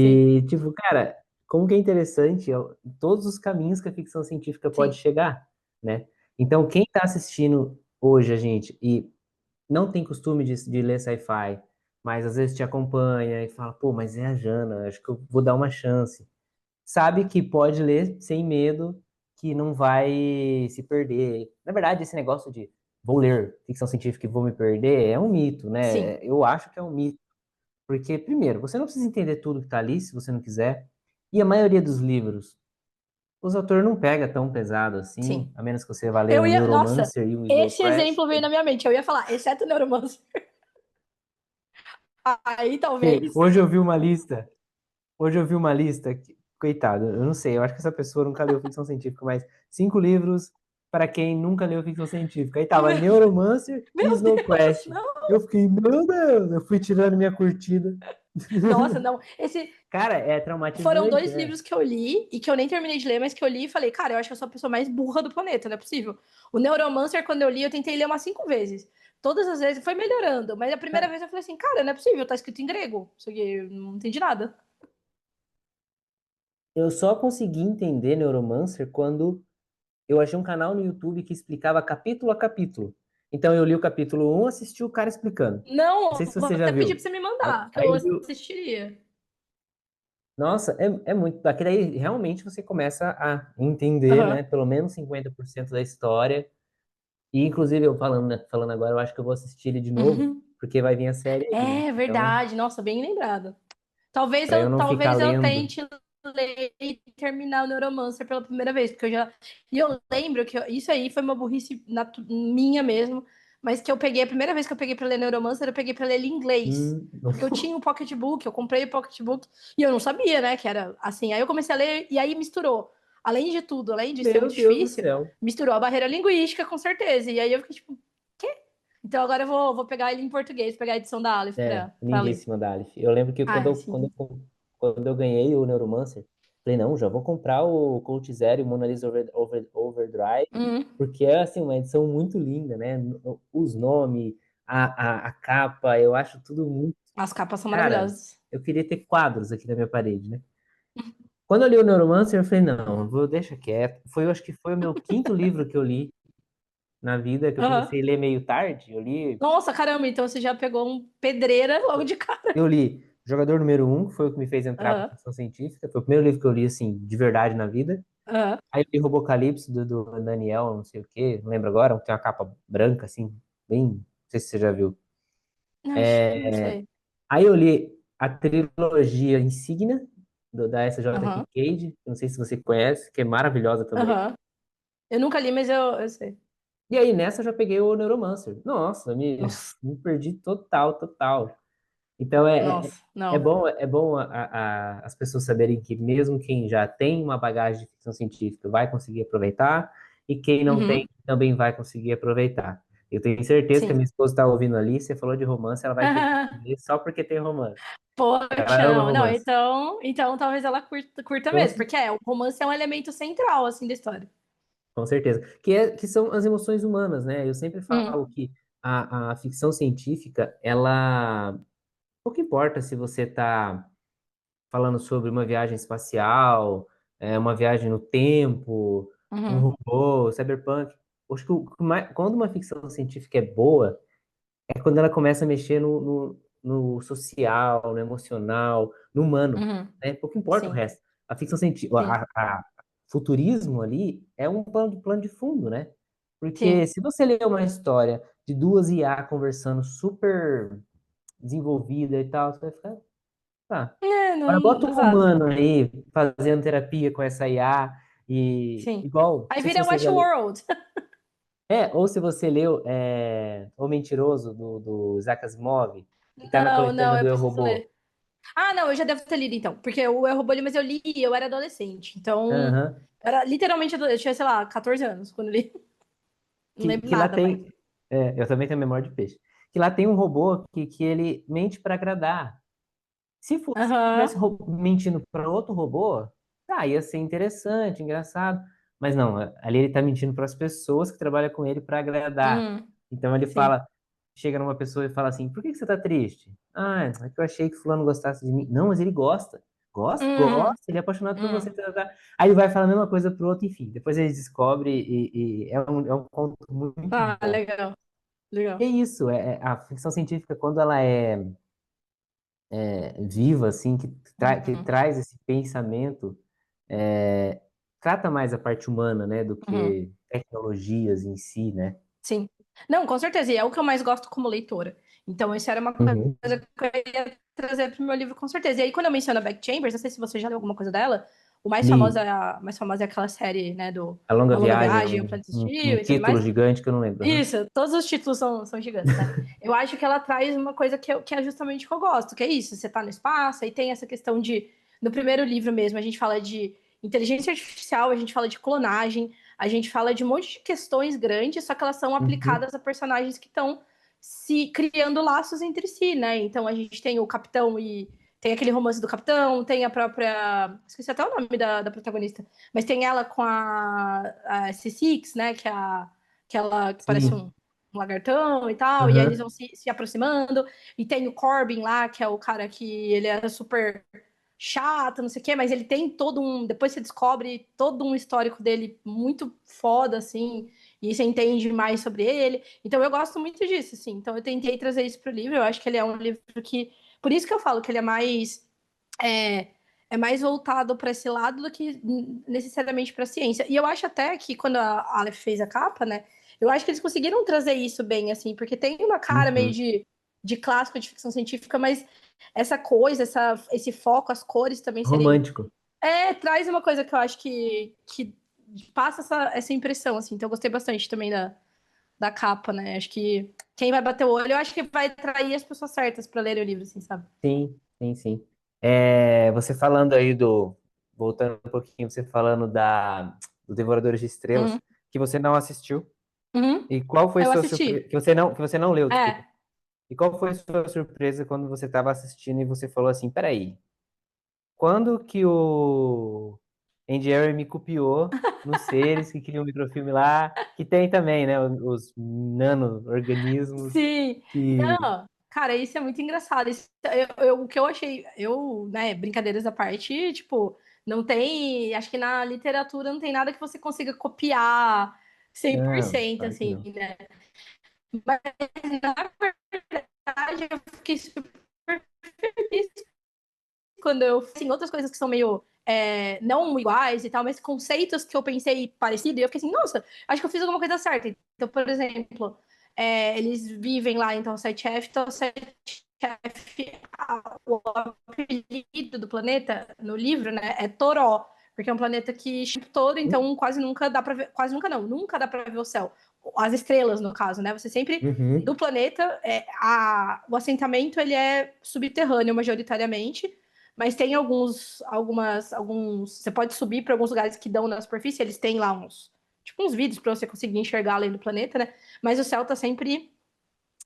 sim, E, tipo, cara, como que é interessante ó, todos os caminhos que a ficção científica pode sim, chegar, né? Então, quem está assistindo hoje a gente e não tem costume de ler sci-fi, mas às vezes te acompanha e fala, pô, mas é a Jana, acho que eu vou dar uma chance. Sabe que pode ler sem medo, que não vai se perder. Na verdade, esse negócio de vou ler ficção científica e vou me perder é um mito, sim, né? Eu acho que é um mito. Porque, primeiro, você não precisa entender tudo que está ali, se você não quiser. E a maioria dos livros, os autores não pega tão pesado assim, sim. a menos que você vá ler um Nossa, Neuromancer e um Slow esse Crash. exemplo veio na minha mente. Eu ia falar, exceto o Neuromancer. Aí Que talvez. hoje eu vi uma lista, coitado, eu não sei, eu acho que essa pessoa nunca leu ficção científica, mas 5 livros para quem nunca leu ficção científica. Aí tava Neuromancer e Meu Snow Deus, Crash. não. Eu fiquei, meu Deus, eu fui tirando minha curtida. Nossa, não. Esse Cara, é foram traumatizante, dois é. livros que eu li e que eu nem terminei de ler, mas que eu li e falei, cara, eu acho que eu sou a pessoa mais burra do planeta, não é possível. O Neuromancer, quando eu li, eu tentei ler umas 5 vezes. Todas as vezes foi melhorando, mas a primeira vez eu falei assim, cara, não é possível, tá escrito em grego. Isso aqui, eu não entendi nada. Eu só consegui entender Neuromancer quando eu achei um canal no YouTube que explicava capítulo a capítulo. Então eu li o capítulo 1, assisti o cara explicando. Não Não, sei se vou você já até pedir pra viu. você me Aí, mandar, que aí eu eu vi, assistiria. nossa, é muito. Aqui daí realmente você começa a entender, né? Aham. Pelo menos 50% da história. E inclusive eu falando agora, eu acho que eu vou assistir ele de novo, Uhum. porque vai vir a série aí, né? É Então, verdade, nossa, bem lembrado. Talvez para eu eu, não ficar talvez eu lendo. tente ler e terminar o Neuromancer pela primeira vez, porque eu já. E eu lembro que isso aí foi uma burrice minha mesmo, mas que eu peguei, a primeira vez que eu peguei pra ler Neuromancer, eu peguei pra ler ele em inglês. Não. Porque eu tinha o pocketbook, eu comprei o pocketbook e eu não sabia, né, que era assim. Aí eu comecei a ler e aí misturou. Além de tudo, além de ser Meu muito Deus do difícil, céu. misturou a barreira linguística, com certeza. E aí eu fiquei tipo, quê? Então agora eu vou pegar ele em português, pegar a edição da Aleph É, pra ler. lindíssima da Aleph. Eu lembro que Ah, sim. quando eu ganhei o Neuromancer, falei, não, já vou comprar o Code Zero e o Mona Lisa Overdrive, Uhum. porque é, assim, uma edição muito linda, né? Os nomes, a capa, eu acho tudo muito... As capas são Cara, maravilhosas. eu queria ter quadros aqui na minha parede, né? Quando eu li o Neuromancer, eu falei, não, vou deixar quieto. Eu acho que foi o meu quinto livro que eu li na vida, que eu Aham. comecei a ler meio tarde. Nossa, caramba, então você já pegou um pedreira logo de cara. Eu li Jogador Número 1, que foi o que me fez entrar para Aham. ficção científica. Foi o primeiro livro que eu li, assim, de verdade na vida. Aham. Aí eu li Robocalipse, do Daniel, não sei o quê, não lembro agora, tem uma capa branca, assim, bem... Não sei se você já viu. Acho que não sei. Aí eu li a trilogia Insígnia, da S.J.P. Aham. Cage, não sei se você conhece, que é maravilhosa também. Aham. Eu nunca li, mas eu sei. E aí nessa eu já peguei o Neuromancer. Nossa, Nossa, me perdi total, total. Então nossa, não. é bom as pessoas saberem que mesmo quem já tem uma bagagem de ficção científica vai conseguir aproveitar e quem não tem Uhum. também vai conseguir aproveitar. Eu tenho certeza que a Sim. minha esposa está ouvindo ali, você falou de romance, ela vai querer ler só porque tem romance. Ela Poxa, ama não, não, romance. então talvez ela curta Com, mesmo, porque o romance é um elemento central, assim, da história. com certeza. Que são as emoções humanas, né? Eu sempre falo Hum, que a ficção científica, ela pouco importa se você está falando sobre uma viagem espacial, uma viagem no tempo, um uhum, robô, cyberpunk. Acho que quando uma ficção científica é boa, é quando ela começa a mexer no social, no emocional, no humano, uhum. né? Pouco importa o Sim, resto. A ficção científica, sim, futurismo ali é um plano de fundo, né? Porque sim. se você ler uma história de duas IA conversando super desenvolvida e tal, você vai ficar, tá. É, Agora não, bota um exato. humano aí fazendo terapia com essa IA e Sim. igual, não Aí sei se vira você já leu. Westworld. Ou se você leu O Mentiroso, do Isaac Asimov, que tá na Não, não, coletânea do eu Eu, preciso Robô. ler. Ah, não, eu já devo ter lido então, porque o Eu, Robô, mas eu li, eu era adolescente, então Aham. era literalmente, eu tinha, sei lá, 14 anos quando li, não lembro Que lá nada mais. tem. Eu também tenho memória de peixe. Que lá tem um robô que ele mente para agradar. Se Aham, tivesse mentindo para outro robô, tá, ia ser interessante, engraçado. Mas não, ali ele tá mentindo para as pessoas que trabalham com ele para agradar. Então ele sim. fala, chega numa pessoa e fala assim: por que que você tá triste? Ah, é que eu achei que fulano gostasse de mim. Não, mas ele gosta. Gosta, Uhum, gosta, ele é apaixonado por você. uhum. Tá, tá, tá. Aí ele vai falar a mesma coisa pro outro, enfim. Depois ele descobre e é um conto muito Ah, bom. legal, E é legal. isso, a ficção científica, quando ela é viva, assim, que Uhum, traz esse pensamento, é, trata mais a parte humana, né, do uhum. que tecnologias em si, né? Sim. Não, com certeza. E é o que eu mais gosto como leitora. Então, isso era uma coisa Uhum. que eu ia trazer para o meu livro, com certeza. E aí, quando eu menciono a Beck Chambers, não sei se você já leu alguma coisa dela, o mais famoso Li é mais famosa é aquela série, né, do A Longa Uma Longa Viagem, Viagem, O Planeta um Sutil e tudo título mais. gigante que eu não lembro. Uhum. Isso, todos os títulos são gigantes, né? Eu acho que ela traz uma coisa que é justamente o que eu gosto, que é isso, você tá no espaço, aí tem essa questão de, no primeiro livro mesmo, a gente fala de inteligência artificial, a gente fala de clonagem, a gente fala de um monte de questões grandes, só que elas são Uhum. aplicadas a personagens que estão se criando laços entre si, né? Então a gente tem o Capitão e tem aquele romance do Capitão, tem a própria. Esqueci até o nome da protagonista, mas tem ela com a C6, né? Que é aquela que parece Sim. um lagartão e tal, e aí eles Aham. vão se aproximando, e tem o Corbin lá, que é o cara que ele é super chato, não sei o quê, mas ele tem todo um. Depois você descobre todo um histórico dele muito foda, assim, e você entende mais sobre ele. Então eu gosto muito disso, assim. Então eu tentei trazer isso pro livro. Eu acho que ele é um livro que. Por isso que eu falo que ele é mais. É, é mais voltado para esse lado do que necessariamente para a ciência. E eu acho até que quando a Aleph fez a capa, né? Eu acho que eles conseguiram trazer isso bem, assim, porque tem uma cara meio Uhum. de clássico de ficção científica, mas essa coisa, esse foco, as cores também serem. Romântico. Traz uma coisa que eu acho que passa essa impressão, assim. Então eu gostei bastante também da capa, né? Acho que quem vai bater o olho, eu acho que vai atrair as pessoas certas para lerem o livro, assim, sabe? Sim, sim, sim. Você falando aí voltando um pouquinho, você falando do Devoradores de Estrelas, Uhum. que você não assistiu. Uhum. E qual foi Eu sua surpresa? assisti. Que você não leu, desculpa. É. E qual foi sua surpresa quando você estava assistindo e você falou assim, peraí, quando que o Andy Harry me copiou nos seres que criam um microfilme lá, que tem também, né, os nano-organismos Sim, que... não, cara, isso é muito engraçado. O que eu achei, né, brincadeiras à parte, tipo, não tem, acho que na literatura não tem nada que você consiga copiar cem por Não, cento claro que assim, não. né? Mas, na verdade, eu fiquei super feliz quando eu, assim, outras coisas que são meio, não iguais e tal, mas conceitos que eu pensei parecido, e eu fiquei assim, nossa, acho que eu fiz alguma coisa certa. Então, por exemplo, eles vivem lá então o Sete-F, então o Sete-F, o apelido do planeta no livro, né, é Toró, porque é um planeta que o tempo todo, então quase nunca dá para ver, quase nunca não, nunca dá para ver o céu. As estrelas, no caso, né? Você sempre Uhum. do planeta, o assentamento ele é subterrâneo majoritariamente, mas tem alguns. Você pode subir para alguns lugares que dão na superfície, eles têm lá tipo uns vídeos para você conseguir enxergar além do planeta, né? Mas o céu tá sempre,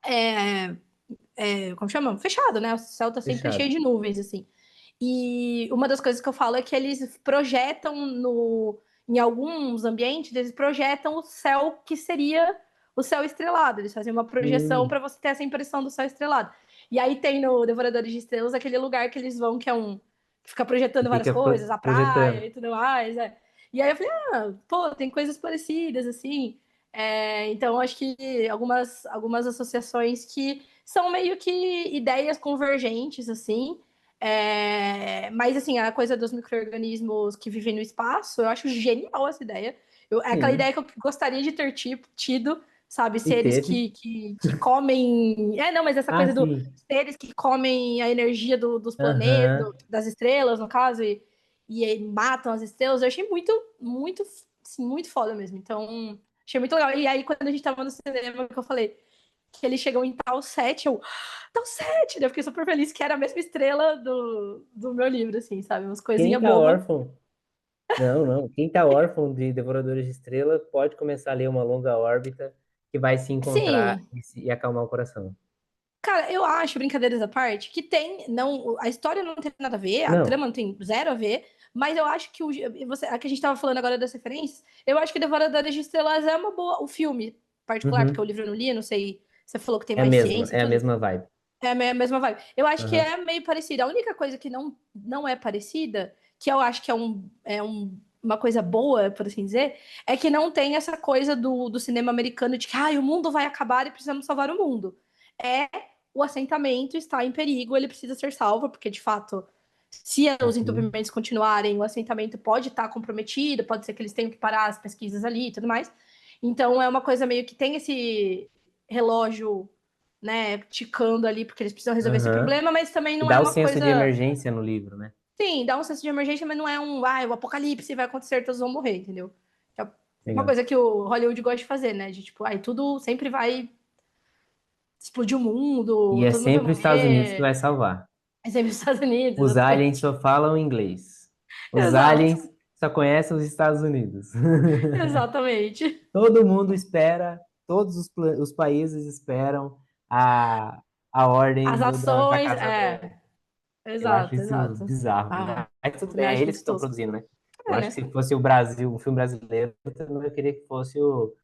é, como chama? Fechado, né? O céu tá sempre cheio Fechado. de nuvens, assim. E uma das coisas que eu falo é que eles projetam em alguns ambientes, eles projetam o céu que seria o céu estrelado. Eles fazem uma projeção Hum, para você ter essa impressão do céu estrelado. E aí tem no Devoradores de Estrelas aquele lugar que eles vão, que é que fica que projetando várias fica coisas, a praia projetando. e tudo mais. E aí eu falei, pô, tem coisas parecidas, assim. Então, acho que algumas associações que são meio que ideias convergentes, assim. Mas, assim, a coisa dos micro-organismos que vivem no espaço, eu acho genial essa ideia. É aquela Sim. ideia que eu gostaria de ter tido, sabe? E Seres teve. que comem. Não, mas essa Ah, coisa sim. seres que comem a energia dos planetas, Aham. das estrelas, no caso, e matam as estrelas, eu achei muito, muito, assim, muito foda mesmo. Então. Achei muito legal. E aí, quando a gente tava no cinema, que eu falei que eles chegam em tal set, eu, tal set! Daí eu fiquei super feliz que era a mesma estrela do meu livro, assim, sabe? Umas Quem coisinhas tá bobas. órfão? Não, não. Quem tá órfão de Devoradores de Estrela pode começar a ler Uma Longa Órbita, que vai se encontrar Sim, e acalmar o coração. cara, eu acho, brincadeiras à parte, que tem, não, a história não tem nada a ver, a Não. trama não tem zero a ver, mas eu acho que a que a gente tava falando agora das referências, eu acho que Devoradores de Estrelas é uma boa, o filme particular, porque o Uhum. livro eu não li, não sei, você falou que tem mais ciência e É a tudo, mesma vibe. é a mesma vibe. Eu acho que Aham. é meio parecida. A única coisa que não é parecida, que eu acho que uma coisa boa, por assim dizer, é que não tem essa coisa do cinema americano de que o mundo vai acabar e precisamos salvar o mundo. É o assentamento está em perigo, ele precisa ser salvo, porque de fato, se os Uhum. entupimentos continuarem, o assentamento pode estar comprometido, pode ser que eles tenham que parar as pesquisas ali e tudo mais. Então é uma coisa meio que tem esse relógio, né, ticando ali, porque eles precisam resolver esse Aham. problema, mas também E não é dá o uma senso de coisa. emergência no livro, né? Sim, dá um senso de emergência, mas não é o apocalipse vai acontecer, todos vão morrer, entendeu? Que é uma Legal. coisa que o Hollywood gosta de fazer, né? De tipo, tudo sempre vai explodir o E mundo, é todo mundo vai sempre os Estados Unidos que morrer, vai salvar. é sempre os Estados Unidos, Os aliens exatamente. só falam inglês. Os Exato, aliens só conhecem os Estados Unidos. exatamente. Todo mundo espera, os países esperam a, a As ordem da ações, Casa Branca. Eu acho exato, isso exato. bizarro. Ah, Mas tudo também bem, é acho eles muito que estão tosco. produzindo, né? Eu É, acho que né? se fosse o Brasil, um filme brasileiro, eu também queria que fosse o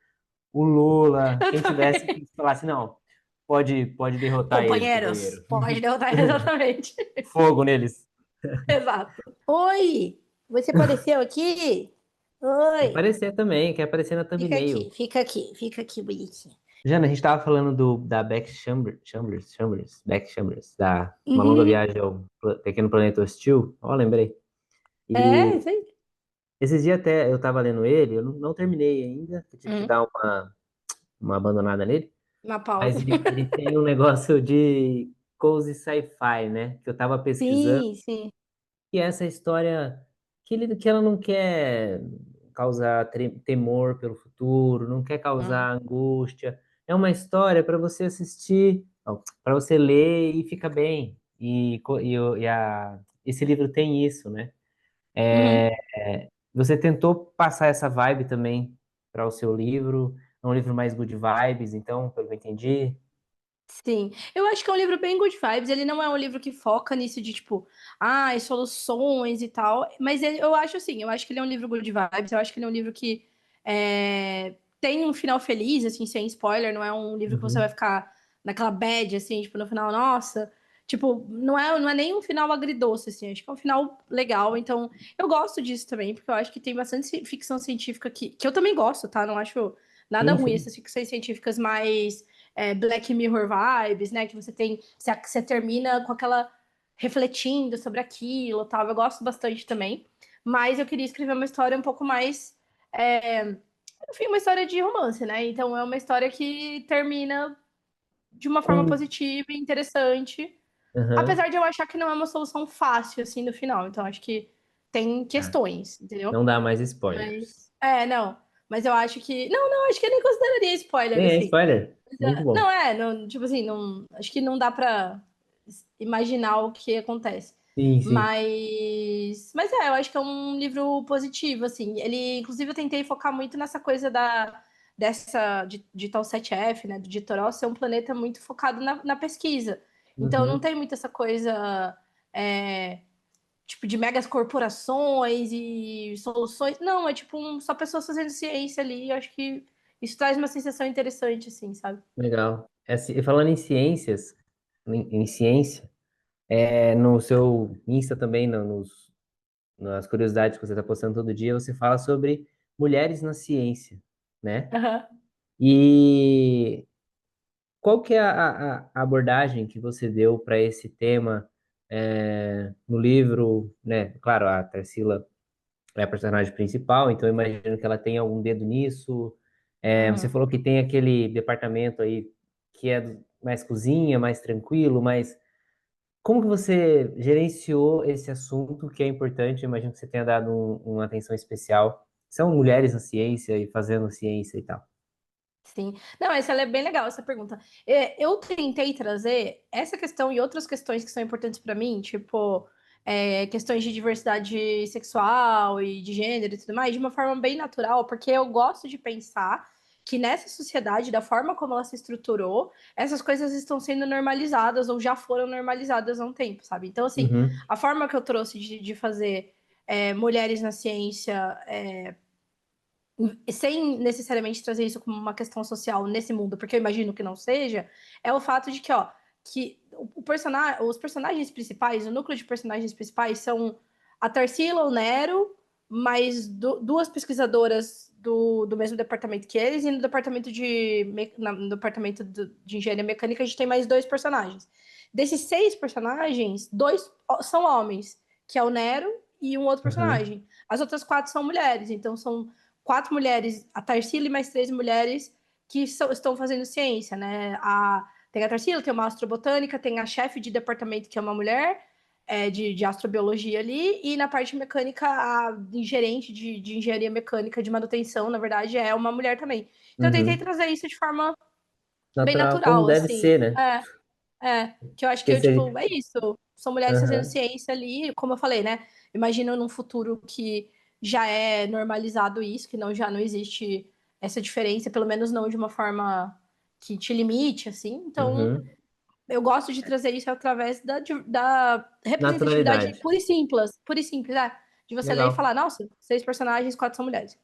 Lula, Eu quem tivesse também. que falasse, não, pode derrotar eles, Companheiros, companheiro. pode derrotar exatamente. Fogo neles. Exato. Oi, você apareceu aqui? Quer Oi. aparecer também, quer aparecer na Fica aqui, thumbnail. fica aqui, fica aqui, bonitinho. Jana, a gente estava falando da Beck Chambers, da Uma Longa Uhum. Viagem ao Pequeno Planeta Hostil. Ó, lembrei. É, E isso aí. esses dias até eu estava lendo ele, eu não terminei ainda, eu tive que Uhum. dar uma abandonada nele, Uma pausa. mas ele tem um negócio de cozy sci-fi, né? Que eu estava pesquisando, Sim, sim. e é essa história que ela não quer causar temor pelo futuro, não quer Uhum. causar angústia. É uma história para você assistir, para você ler e fica bem. Esse livro tem isso, né? Uhum. Você tentou passar essa vibe também para o seu livro. É um livro mais good vibes, então, pelo que eu entendi. Sim, eu acho que é um livro bem good vibes. Ele não é um livro que foca nisso de tipo, soluções e tal. Mas eu acho assim, eu acho que ele é um livro good vibes. Eu acho que ele é um livro que tem um final feliz, assim, sem spoiler. Não é um livro que você vai Uhum. ficar naquela bad, assim, tipo, no final, nossa. Tipo, não é nem um final agridoce, assim. Acho que é um final legal. Então, eu gosto disso também, porque eu acho que tem bastante ficção científica que eu também gosto, tá? Não acho nada Sim, ruim sim. essas ficções científicas mais Black Mirror vibes, né? Que você termina com aquela refletindo sobre aquilo, tal. Eu gosto bastante também, mas eu queria escrever uma história um pouco mais, enfim, uma história de romance, né? Então é uma história que termina de uma forma Com... positiva e interessante, Aham. apesar de eu achar que não é uma solução fácil assim no final. Então acho que tem Tá. questões, entendeu? Não dá mais spoilers. Mas não. Mas eu acho que. Não, acho que eu nem consideraria spoiler, Nem é assim. spoiler? Muito bom. Não, tipo assim, não, acho que não dá pra imaginar o que acontece. Sim, sim. Eu acho que é um livro positivo, assim. Ele, inclusive, eu tentei focar muito nessa coisa de tal 7F, né, do Ditoró, ser um planeta muito focado na pesquisa. Então, não Uhum. tem muito essa coisa, é, tipo, de megas corporações e soluções. Não, é tipo só pessoas fazendo ciência ali. Eu acho que isso traz uma sensação interessante, assim, sabe? Legal. E falando em ciências, em ciência, no seu Insta também, nas curiosidades que você está postando todo dia, você fala sobre mulheres na ciência, né? Aham. E qual que é a abordagem que você deu para esse tema no livro, né? Claro, a Tarsila é a personagem principal, então eu imagino que ela tem algum dedo nisso. Você Uhum. falou que tem aquele departamento aí que é mais cozinha, mais tranquilo, mas como que você gerenciou esse assunto que é importante? Eu imagino que você tenha dado uma atenção especial são mulheres na ciência e fazendo ciência e tal. Sim. Não, essa ela é bem legal, essa pergunta. Eu tentei trazer essa questão e outras questões que são importantes para mim, tipo, questões de diversidade sexual e de gênero e tudo mais, de uma forma bem natural, porque eu gosto de pensar que nessa sociedade, da forma como ela se estruturou, essas coisas estão sendo normalizadas ou já foram normalizadas há um tempo, sabe? Então, assim, Uhum, a forma que eu trouxe de fazer mulheres na ciência sem necessariamente trazer isso como uma questão social nesse mundo, porque eu imagino que não seja, é o fato de que, ó, que os personagens principais, o núcleo de personagens principais são a Tarsila, o Nero, mais duas pesquisadoras do mesmo departamento que eles, e no departamento no departamento de engenharia mecânica a gente tem mais dois personagens. Desses seis personagens, dois são homens, que é o Nero e um outro uhum, personagem. As outras quatro são mulheres, então são quatro mulheres, a Tarsila e mais três mulheres que estão fazendo ciência, né? Tem a Tarsila, tem uma astrobotânica, tem a chefe de departamento, que é uma mulher, de astrobiologia ali, e na parte mecânica, a gerente de engenharia mecânica de manutenção, na verdade, é uma mulher também. Então, eu tentei uhum. trazer isso de forma bem Natural, como natural, deve assim. ser, né? Que eu acho que Porque eu, tipo, se... é isso. São mulheres fazendo Aham, ciência ali, como eu falei, né? Imagina num futuro que já é normalizado isso, que não já não existe essa diferença, pelo menos não de uma forma que te limite, assim. Então, uhum. eu gosto de trazer isso através da representatividade Naturalidade. pura e simples, de você ler e Legal. falar, nossa, seis personagens, quatro são mulheres.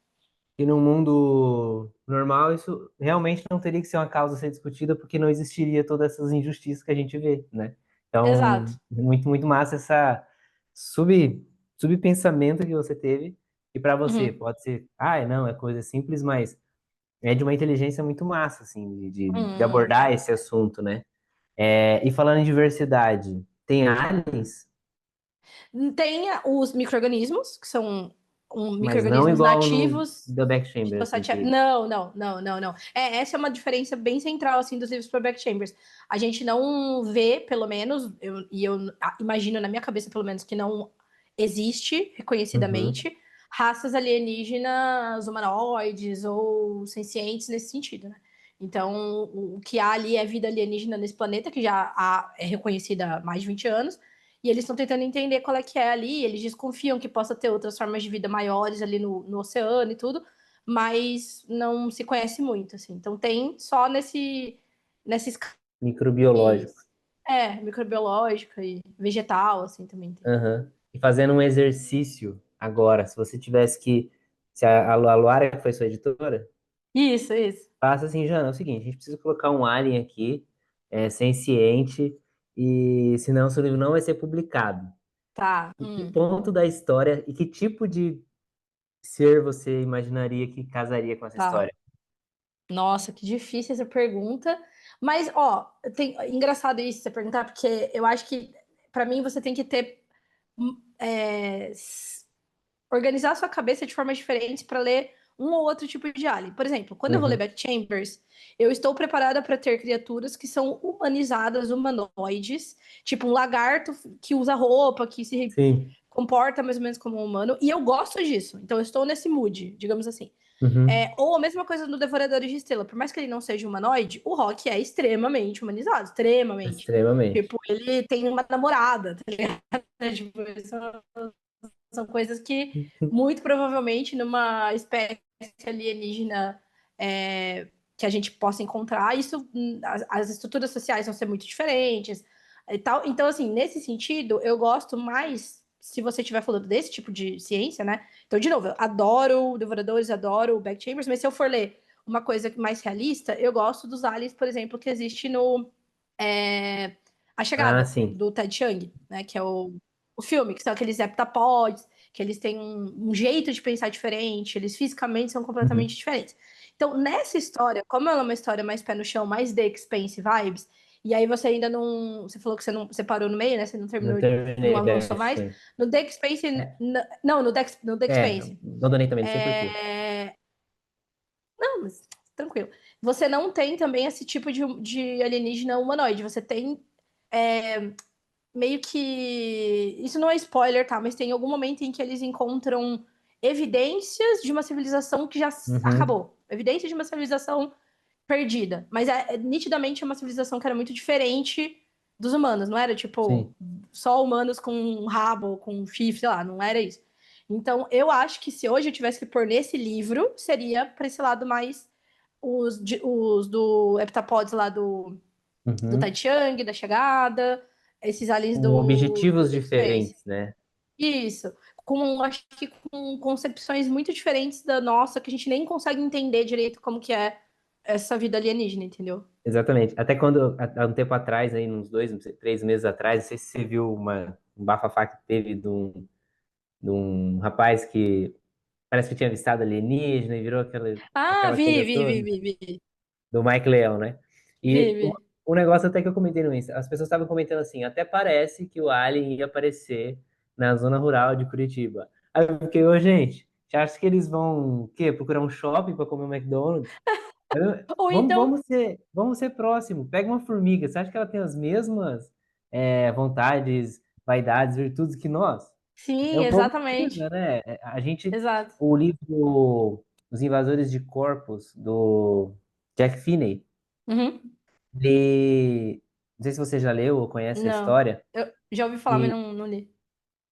E no mundo normal, isso realmente não teria que ser uma causa a ser discutida, porque não existiria todas essas injustiças que a gente vê, né? Exato. Então, muito, muito massa essa subpensamento que você teve. E para você, Uhum. pode ser, não, é coisa simples, mas é de uma inteligência muito massa, assim, de Uhum. abordar esse assunto, né? E falando em diversidade, tem aliens, Tem os micro-organismos, que são mas não micro-organismos igual no nativos. The Back Tipo, Chamber, assim, que... não, não, não, não, não. Essa é uma diferença bem central, assim, dos livros para Back Chambers. A gente não vê, pelo menos, eu imagino na minha cabeça, pelo menos, que não existe, Uhum, reconhecidamente, raças alienígenas humanoides ou sencientes nesse sentido, né? Então, o que há ali é vida alienígena nesse planeta, que é reconhecida há mais de 20 anos, e eles estão tentando entender qual é que é ali, eles desconfiam que possa ter outras formas de vida maiores ali no oceano e tudo, mas não se conhece muito, assim. Então tem só nessa escala microbiológico. microbiológica e vegetal, assim, também tem. Aham. E fazendo um exercício agora, se você tivesse que. Se a Luara, que foi sua editora, Isso, isso. faça assim, Jana, é o seguinte: a gente precisa colocar um alien aqui, senciente, e senão seu livro não vai ser publicado. Tá. Em que ponto da história e que tipo de ser você imaginaria que casaria com essa Tá. história? Nossa, que difícil essa pergunta. Mas, ó, engraçado isso você perguntar, porque eu acho que, para mim, você tem que ter. Organizar a sua cabeça de formas diferentes para ler um ou outro tipo de alien. Por exemplo, quando eu vou ler Uhum. Back Chambers, eu estou preparada para ter criaturas que são humanizadas, humanoides, tipo um lagarto que usa roupa, que se Sim. comporta mais ou menos como um humano, e eu gosto disso. Então eu estou nesse mood, digamos assim. Uhum. Ou a mesma coisa no Devoradores de Estrela. Por mais que ele não seja humanoide, o Rock é extremamente humanizado, extremamente. Extremamente. Tipo, ele tem uma namorada, tá ligado? Tipo, são coisas que, muito provavelmente, numa espécie alienígena que a gente possa encontrar, isso, as estruturas sociais vão ser muito diferentes e tal. Então, assim, nesse sentido, eu gosto mais, se você estiver falando desse tipo de ciência, né? Então, de novo, eu adoro Devoradores, adoro Back Chambers, mas se eu for ler uma coisa mais realista, eu gosto dos aliens, por exemplo, que existe no é, A Ah, Chegada, sim. do Ted Chiang, né? Que é o filme, que são aqueles heptapods, que eles têm um jeito de pensar diferente, eles fisicamente são Uhum. completamente diferentes. Então, nessa história, como ela é uma história mais pé no chão, mais The Expanse vibes, e aí você ainda não. Você falou que você parou no meio, né? Você não Não terminou, não terminei avançou Back mais. Chamber. No The Expanse. Não, no The Expanse. Abandonei também, não sei por quê. É... Não, mas tranquilo. Você não tem também esse tipo de alienígena humanoide. Você tem meio que. Isso não é spoiler, tá? Mas tem algum momento em que eles encontram evidências de uma civilização que já Uhum. acabou. Evidências de uma civilização perdida. Mas nitidamente é uma civilização que era muito diferente dos humanos. Não era tipo Sim, só humanos com um rabo, com um chifre, sei lá, não era isso. Então, eu acho que se hoje eu tivesse que pôr nesse livro, seria para esse lado mais os do Heptapods lá do Tai uhum. Chiang, da chegada, esses aliens Com do objetivos Deep Space. diferentes, né? Isso. Acho que com concepções muito diferentes da nossa, que a gente nem consegue entender direito como que é essa vida alienígena, entendeu? Exatamente. Até quando, há um tempo atrás, aí, uns 2, 3 meses atrás, não sei se você viu um bafafá que teve de um rapaz que parece que tinha avistado alienígena e virou Ah, aquela coisa toda, vi. do Mike Leão, né? Vi, E vi. o negócio até que eu comentei no Insta, as pessoas estavam comentando assim, até parece que o Alien ia aparecer na zona rural de Curitiba. Aí eu fiquei, ô gente, você acha que eles vão, o quê? Procurar um shopping para comer um McDonald's? Ou Vamos, então, vamos ser próximo. Pega uma formiga. Você acha que ela tem as mesmas vontades, vaidades, virtudes que nós? É sim, o povo que exatamente. pisa, né? A gente, Exato. o livro Os Invasores de Corpos, do Jack Finney, Uhum. ele, não sei se você já leu ou conhece a Não. história, Eu já ouvi falar, mas e não li.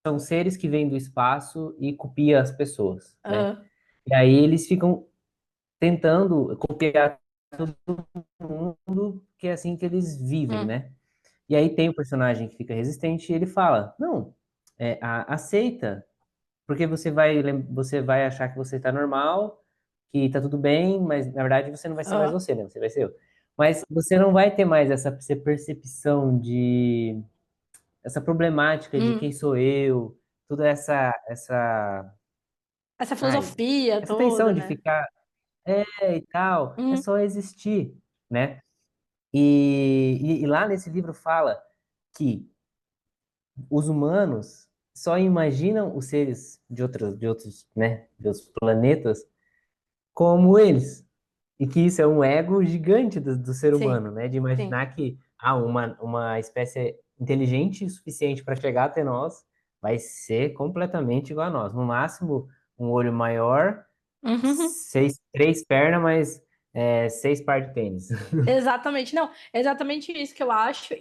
são seres que vêm do espaço e copiam as pessoas, né? Aham. E aí eles ficam tentando copiar todo mundo, que é assim que eles vivem, Hum. né? E aí tem o personagem que fica resistente e ele fala: Não, aceita, porque você vai achar que você está normal, que tá tudo bem, mas na verdade você não vai ser mais Aham. você, né? Você vai ser eu. Mas você não vai ter mais essa percepção de essa problemática de quem Hum. sou eu, toda essa, Essa ai, filosofia essa tensão toda, de né? ficar e tal, é Uhum. só existir, né? E lá nesse livro fala que os humanos só imaginam os seres de outros planetas como eles. E que isso é um ego gigante do ser Sim, humano, né? De sim. imaginar que uma espécie inteligente o suficiente para chegar até nós vai ser completamente igual a nós. No máximo, um olho maior, Uhum. 3 pernas, mas 6 par de tênis. Exatamente, não, exatamente isso que eu acho.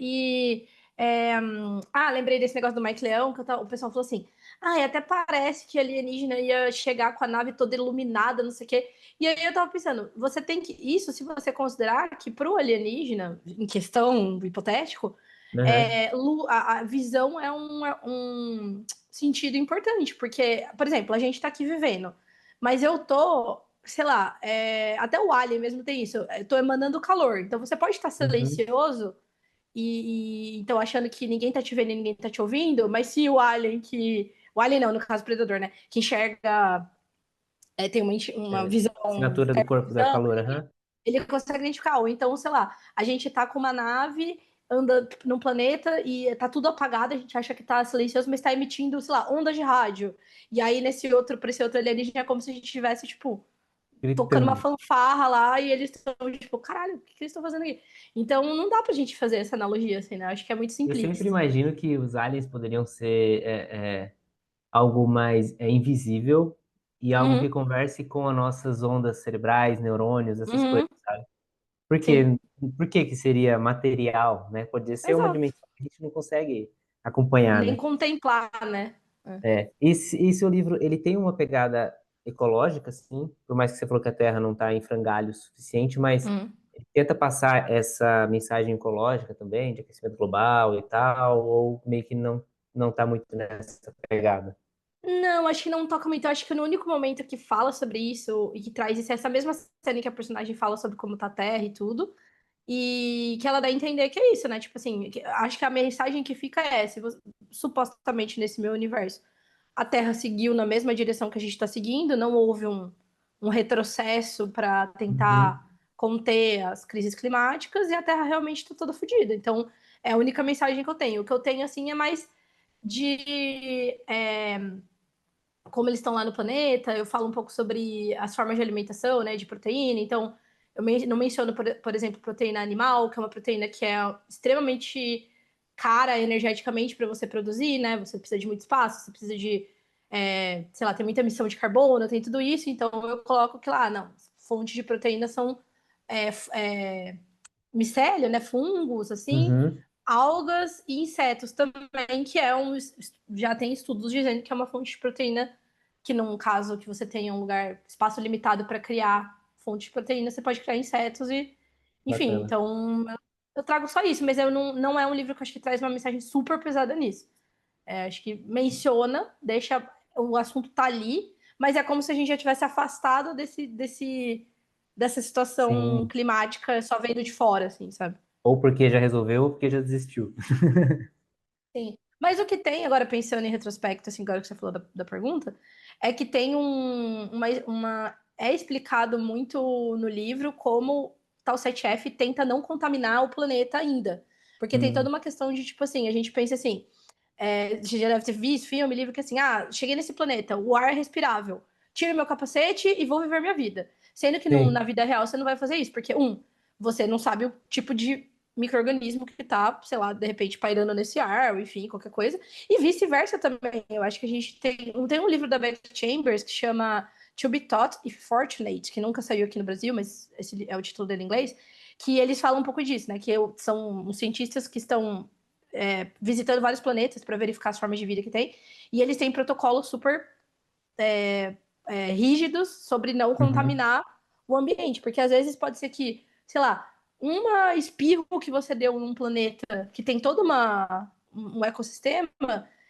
Lembrei desse negócio do Mike Leão, que o pessoal falou assim: até parece que alienígena ia chegar com a nave toda iluminada, não sei o quê. E aí eu tava pensando, você tem que. Isso, se você considerar que pro alienígena, em questão, hipotético, Aham. a visão é um sentido importante, porque, por exemplo, a gente tá aqui vivendo, mas eu tô sei lá, até o Alien mesmo tem isso. Eu tô emanando calor. Então você pode estar Uhum. silencioso então achando que ninguém tá te vendo e ninguém tá te ouvindo, mas se o Alien que. O Alien não, no caso, o Predador, né? Que enxerga, tem uma visão, Assinatura do corpo da visão, calor, aham. ele consegue identificar. Ou então, sei lá, a gente tá com uma nave, anda num planeta e tá tudo apagado, a gente acha que tá silencioso, mas tá emitindo, sei lá, ondas de rádio. E aí, pra esse outro alienígena, é como se a gente tivesse, tipo, tocando uma Gritando. fanfarra lá e eles estão tipo, caralho, o que eles estão fazendo aqui? Então não dá pra gente fazer essa analogia assim, né? Acho que é muito Eu sempre simplista. imagino que os aliens poderiam ser algo mais invisível e algo que Uhum, converse com as nossas ondas cerebrais, neurônios, essas coisas, uhum, sabe? Por sim, quê? Por que que seria material, né? Poderia ser uma exato. dimensão que a gente não consegue acompanhar, Nem né? contemplar, né? É. E se o livro ele tem uma pegada ecológica, sim, por mais que você falou que a Terra não está em frangalho o suficiente, mas Uhum. ele tenta passar essa mensagem ecológica também, de aquecimento global e tal, ou meio que não está muito nessa pegada. Não, acho que não toca muito. Eu acho que no único momento que fala sobre isso e que traz isso é essa mesma cena em que a personagem fala sobre como tá a Terra e tudo. E que ela dá a entender que é isso, né? Tipo assim, acho que a mensagem que fica é: se você, supostamente nesse meu universo, a Terra seguiu na mesma direção que a gente está seguindo, não houve um retrocesso para Uhum. tentar conter as crises climáticas e a Terra realmente está toda fodida. Então, é a única mensagem que eu tenho. O que eu tenho, assim, é mais de como eles estão lá no planeta. Eu falo um pouco sobre as formas de alimentação, né, de proteína. Então, não menciono, por exemplo, proteína animal, que é uma proteína que é extremamente cara energeticamente para você produzir, né? Você precisa de muito espaço, você precisa de sei lá, tem muita emissão de carbono, tem tudo isso, então eu coloco que lá, não, fontes de proteína são micélio, né, fungos, assim, Uhum. algas e insetos também, que já tem estudos dizendo que é uma fonte de proteína, que num caso que você tenha um lugar, espaço limitado para criar fonte de proteína, você pode criar insetos e, enfim, Bacana. então eu trago só isso, mas eu não é um livro que eu acho que traz uma mensagem super pesada nisso. Acho que menciona, deixa o assunto tá ali, mas é como se a gente já tivesse afastado dessa situação Sim. climática só vendo de fora, assim, sabe? Ou porque já resolveu, ou porque já desistiu. Sim. Mas o que tem, agora pensando em retrospecto, assim, agora que você falou da pergunta, é que tem é explicado muito no livro como tal 7F tenta não contaminar o planeta ainda. Porque tem toda Hum, uma questão de, tipo assim, a gente pensa assim, você já deve ter visto filme, livro que assim, cheguei nesse planeta, o ar é respirável, tiro meu capacete e vou viver minha vida. Sendo que na sim. vida real você não vai fazer isso, porque, você não sabe o tipo de micro-organismo que tá, sei lá, de repente pairando nesse ar, ou enfim, qualquer coisa. E vice-versa também. Eu acho que a gente tem um livro da Beth Chambers que chama To Be Taught If Fortunate, que nunca saiu aqui no Brasil, mas esse é o título dele em inglês, que eles falam um pouco disso, né? Que são os cientistas que estão visitando vários planetas para verificar as formas de vida que tem. E eles têm protocolos super rígidos sobre não Uhum. contaminar o ambiente, porque às vezes pode ser que, sei lá, uma espirro que você deu num planeta que tem todo um ecossistema,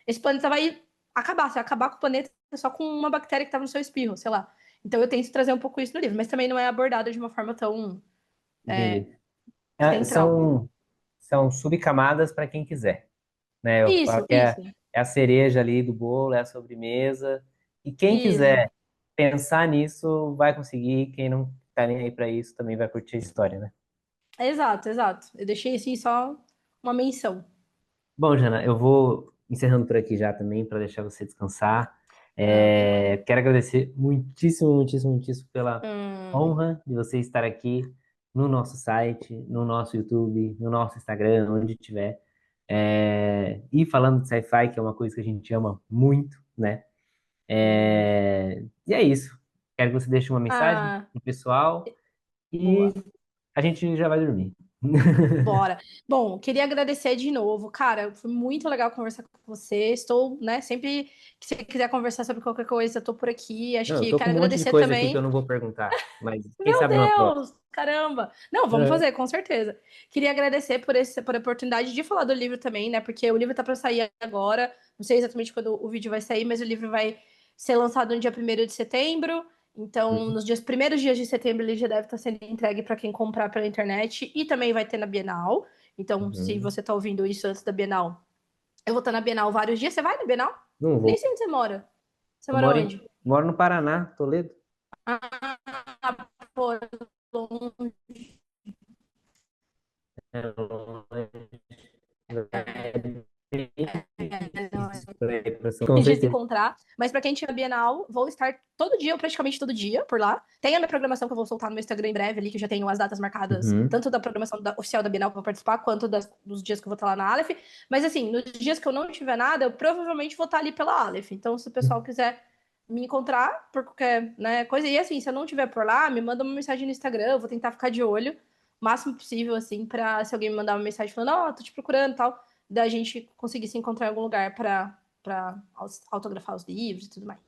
esse planeta vai acabar, você vai acabar com o planeta só com uma bactéria que estava no seu espirro, sei lá. Então eu tento trazer um pouco isso no livro, mas também não é abordado de uma forma tão Entendi. É, central. são subcamadas para quem quiser, né? Eu falo Isso, que isso, é a cereja ali do bolo, é a sobremesa. E quem isso. quiser pensar nisso vai conseguir. Quem não tá nem aí para isso também vai curtir a história, né? Exato, exato. Eu deixei assim só uma menção. Bom, Jana, eu vou encerrando por aqui já também para deixar você descansar. Não, tranquilo. Quero agradecer muitíssimo, muitíssimo, muitíssimo pela Hum, honra de você estar aqui no nosso site, no nosso YouTube, no nosso Instagram, onde tiver. E falando de sci-fi, que é uma coisa que a gente ama muito, né? E é isso. Quero que você deixe uma mensagem ah, pro pessoal e boa. a gente já vai dormir. Bora. Bom, queria agradecer de novo. Cara, foi muito legal conversar com você. Estou, né, sempre que você quiser conversar sobre qualquer coisa, eu tô por aqui. Acho Não, eu que tô com quero um monte de agradecer coisa aqui que eu também. não vou perguntar, mas quem Meu sabe numa próxima. Deus, caramba. Não, vamos É. fazer, com certeza. Queria agradecer por a oportunidade de falar do livro também, né? Porque o livro tá para sair agora. Não sei exatamente quando o vídeo vai sair, mas o livro vai ser lançado no dia 1º de setembro. Então, Uhum, nos primeiros dias de setembro, ele já deve estar sendo entregue para quem comprar pela internet e também vai ter na Bienal. Então, se uhum. você está ouvindo isso antes da Bienal, eu vou estar na Bienal vários dias. Você vai na Bienal? Não Nem vou. sei onde você mora. Você Eu mora moro, onde? moro no Paraná, Toledo. Ah, pô, longe. É longe, é Não, difícil pra ir pra Com de se certeza. encontrar. Mas para quem tiver Bienal, vou estar todo dia, ou praticamente todo dia, por lá. Tem a minha programação que eu vou soltar no meu Instagram em breve ali, que eu já tenho as datas marcadas, Uhum. tanto da programação oficial da Bienal que eu vou participar, quanto dos dias que eu vou estar lá na Aleph. Mas assim, nos dias que eu não tiver nada, eu provavelmente vou estar ali pela Aleph. Então, se o pessoal quiser me encontrar por qualquer, né, coisa, e assim, se eu não estiver por lá, me manda uma mensagem no Instagram, eu vou tentar ficar de olho o máximo possível, assim, pra se alguém me mandar uma mensagem falando, ó, tô te procurando e tal, da gente conseguir se encontrar em algum lugar para autografar os livros e tudo mais.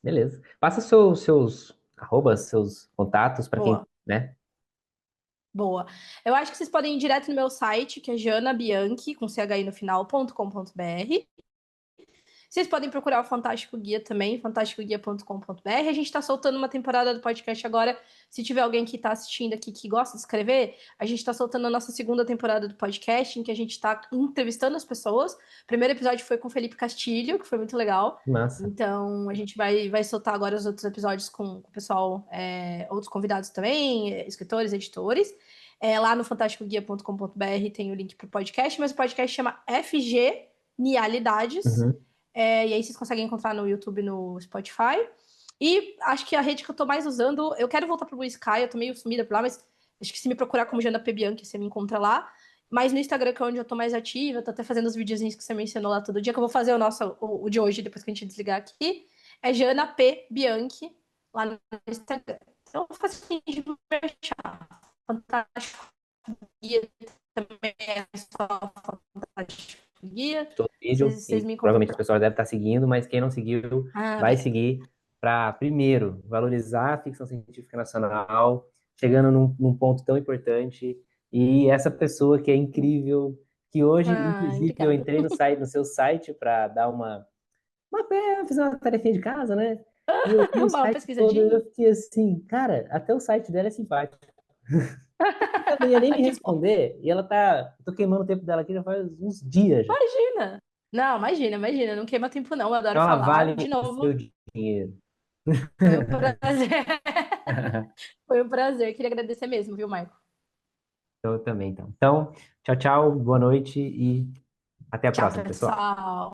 Beleza. Passa seus arrobas, seus contatos para quem, Boa, né? boa. Eu acho que vocês podem ir direto no meu site, que é janabianchi, com CHI no final.com.br. Vocês podem procurar o Fantástico Guia também, fantasticoguia.com.br. A gente está soltando uma temporada do podcast agora. Se tiver alguém que está assistindo aqui que gosta de escrever, a gente está soltando a nossa segunda temporada do podcast, em que a gente está entrevistando as pessoas. O primeiro episódio foi com o Felipe Castilho, que foi muito legal. Massa. Então, a gente vai soltar agora os outros episódios com o pessoal, outros convidados também, escritores, editores. Lá no fantasticoguia.com.br tem o link para o podcast, mas o podcast chama FG Nialidades. Uhum. E aí vocês conseguem encontrar no YouTube, no Spotify. E acho que a rede que eu tô mais usando, eu quero voltar pro Blue Sky, eu tô meio sumida por lá, mas acho que se me procurar como Jana P. Bianchi, você me encontra lá. Mas no Instagram, que é onde eu tô mais ativa, eu tô até fazendo os videozinhos que você mencionou lá todo dia, que eu vou fazer o nosso, o de hoje, depois que a gente desligar aqui. É Jana P. Bianchi, lá no Instagram. Então, eu faço assim de merchan. Fantástico Guia também é só Fantástico Guia. Todo vídeo, Vocês e me encontram provavelmente por as lá. pessoas devem estar seguindo, mas quem não seguiu, Ah, vai beleza. seguir para, primeiro, valorizar a ficção científica nacional, chegando num ponto tão importante. E essa pessoa que é incrível, que hoje, Ah, inclusive, eu obrigada. entrei no seu site para dar fazer uma tarefinha de casa, né? E eu vi o Uma site todo e pesquisadinha. eu fiquei assim, cara, até o site dela é simpático. Ela não ia nem me Que bom. responder, e ela tá. Eu tô queimando o tempo dela aqui já faz uns dias já. Imagina. Não, imagina, imagina. Não queima tempo, não. Eu adoro Então ela falar. vale De o seu novo, dinheiro. foi um prazer. Foi um prazer. Queria agradecer mesmo, viu, Michael? Eu também, então. Então, tchau, tchau, boa noite e até a Tchau, próxima, pessoal. pessoal.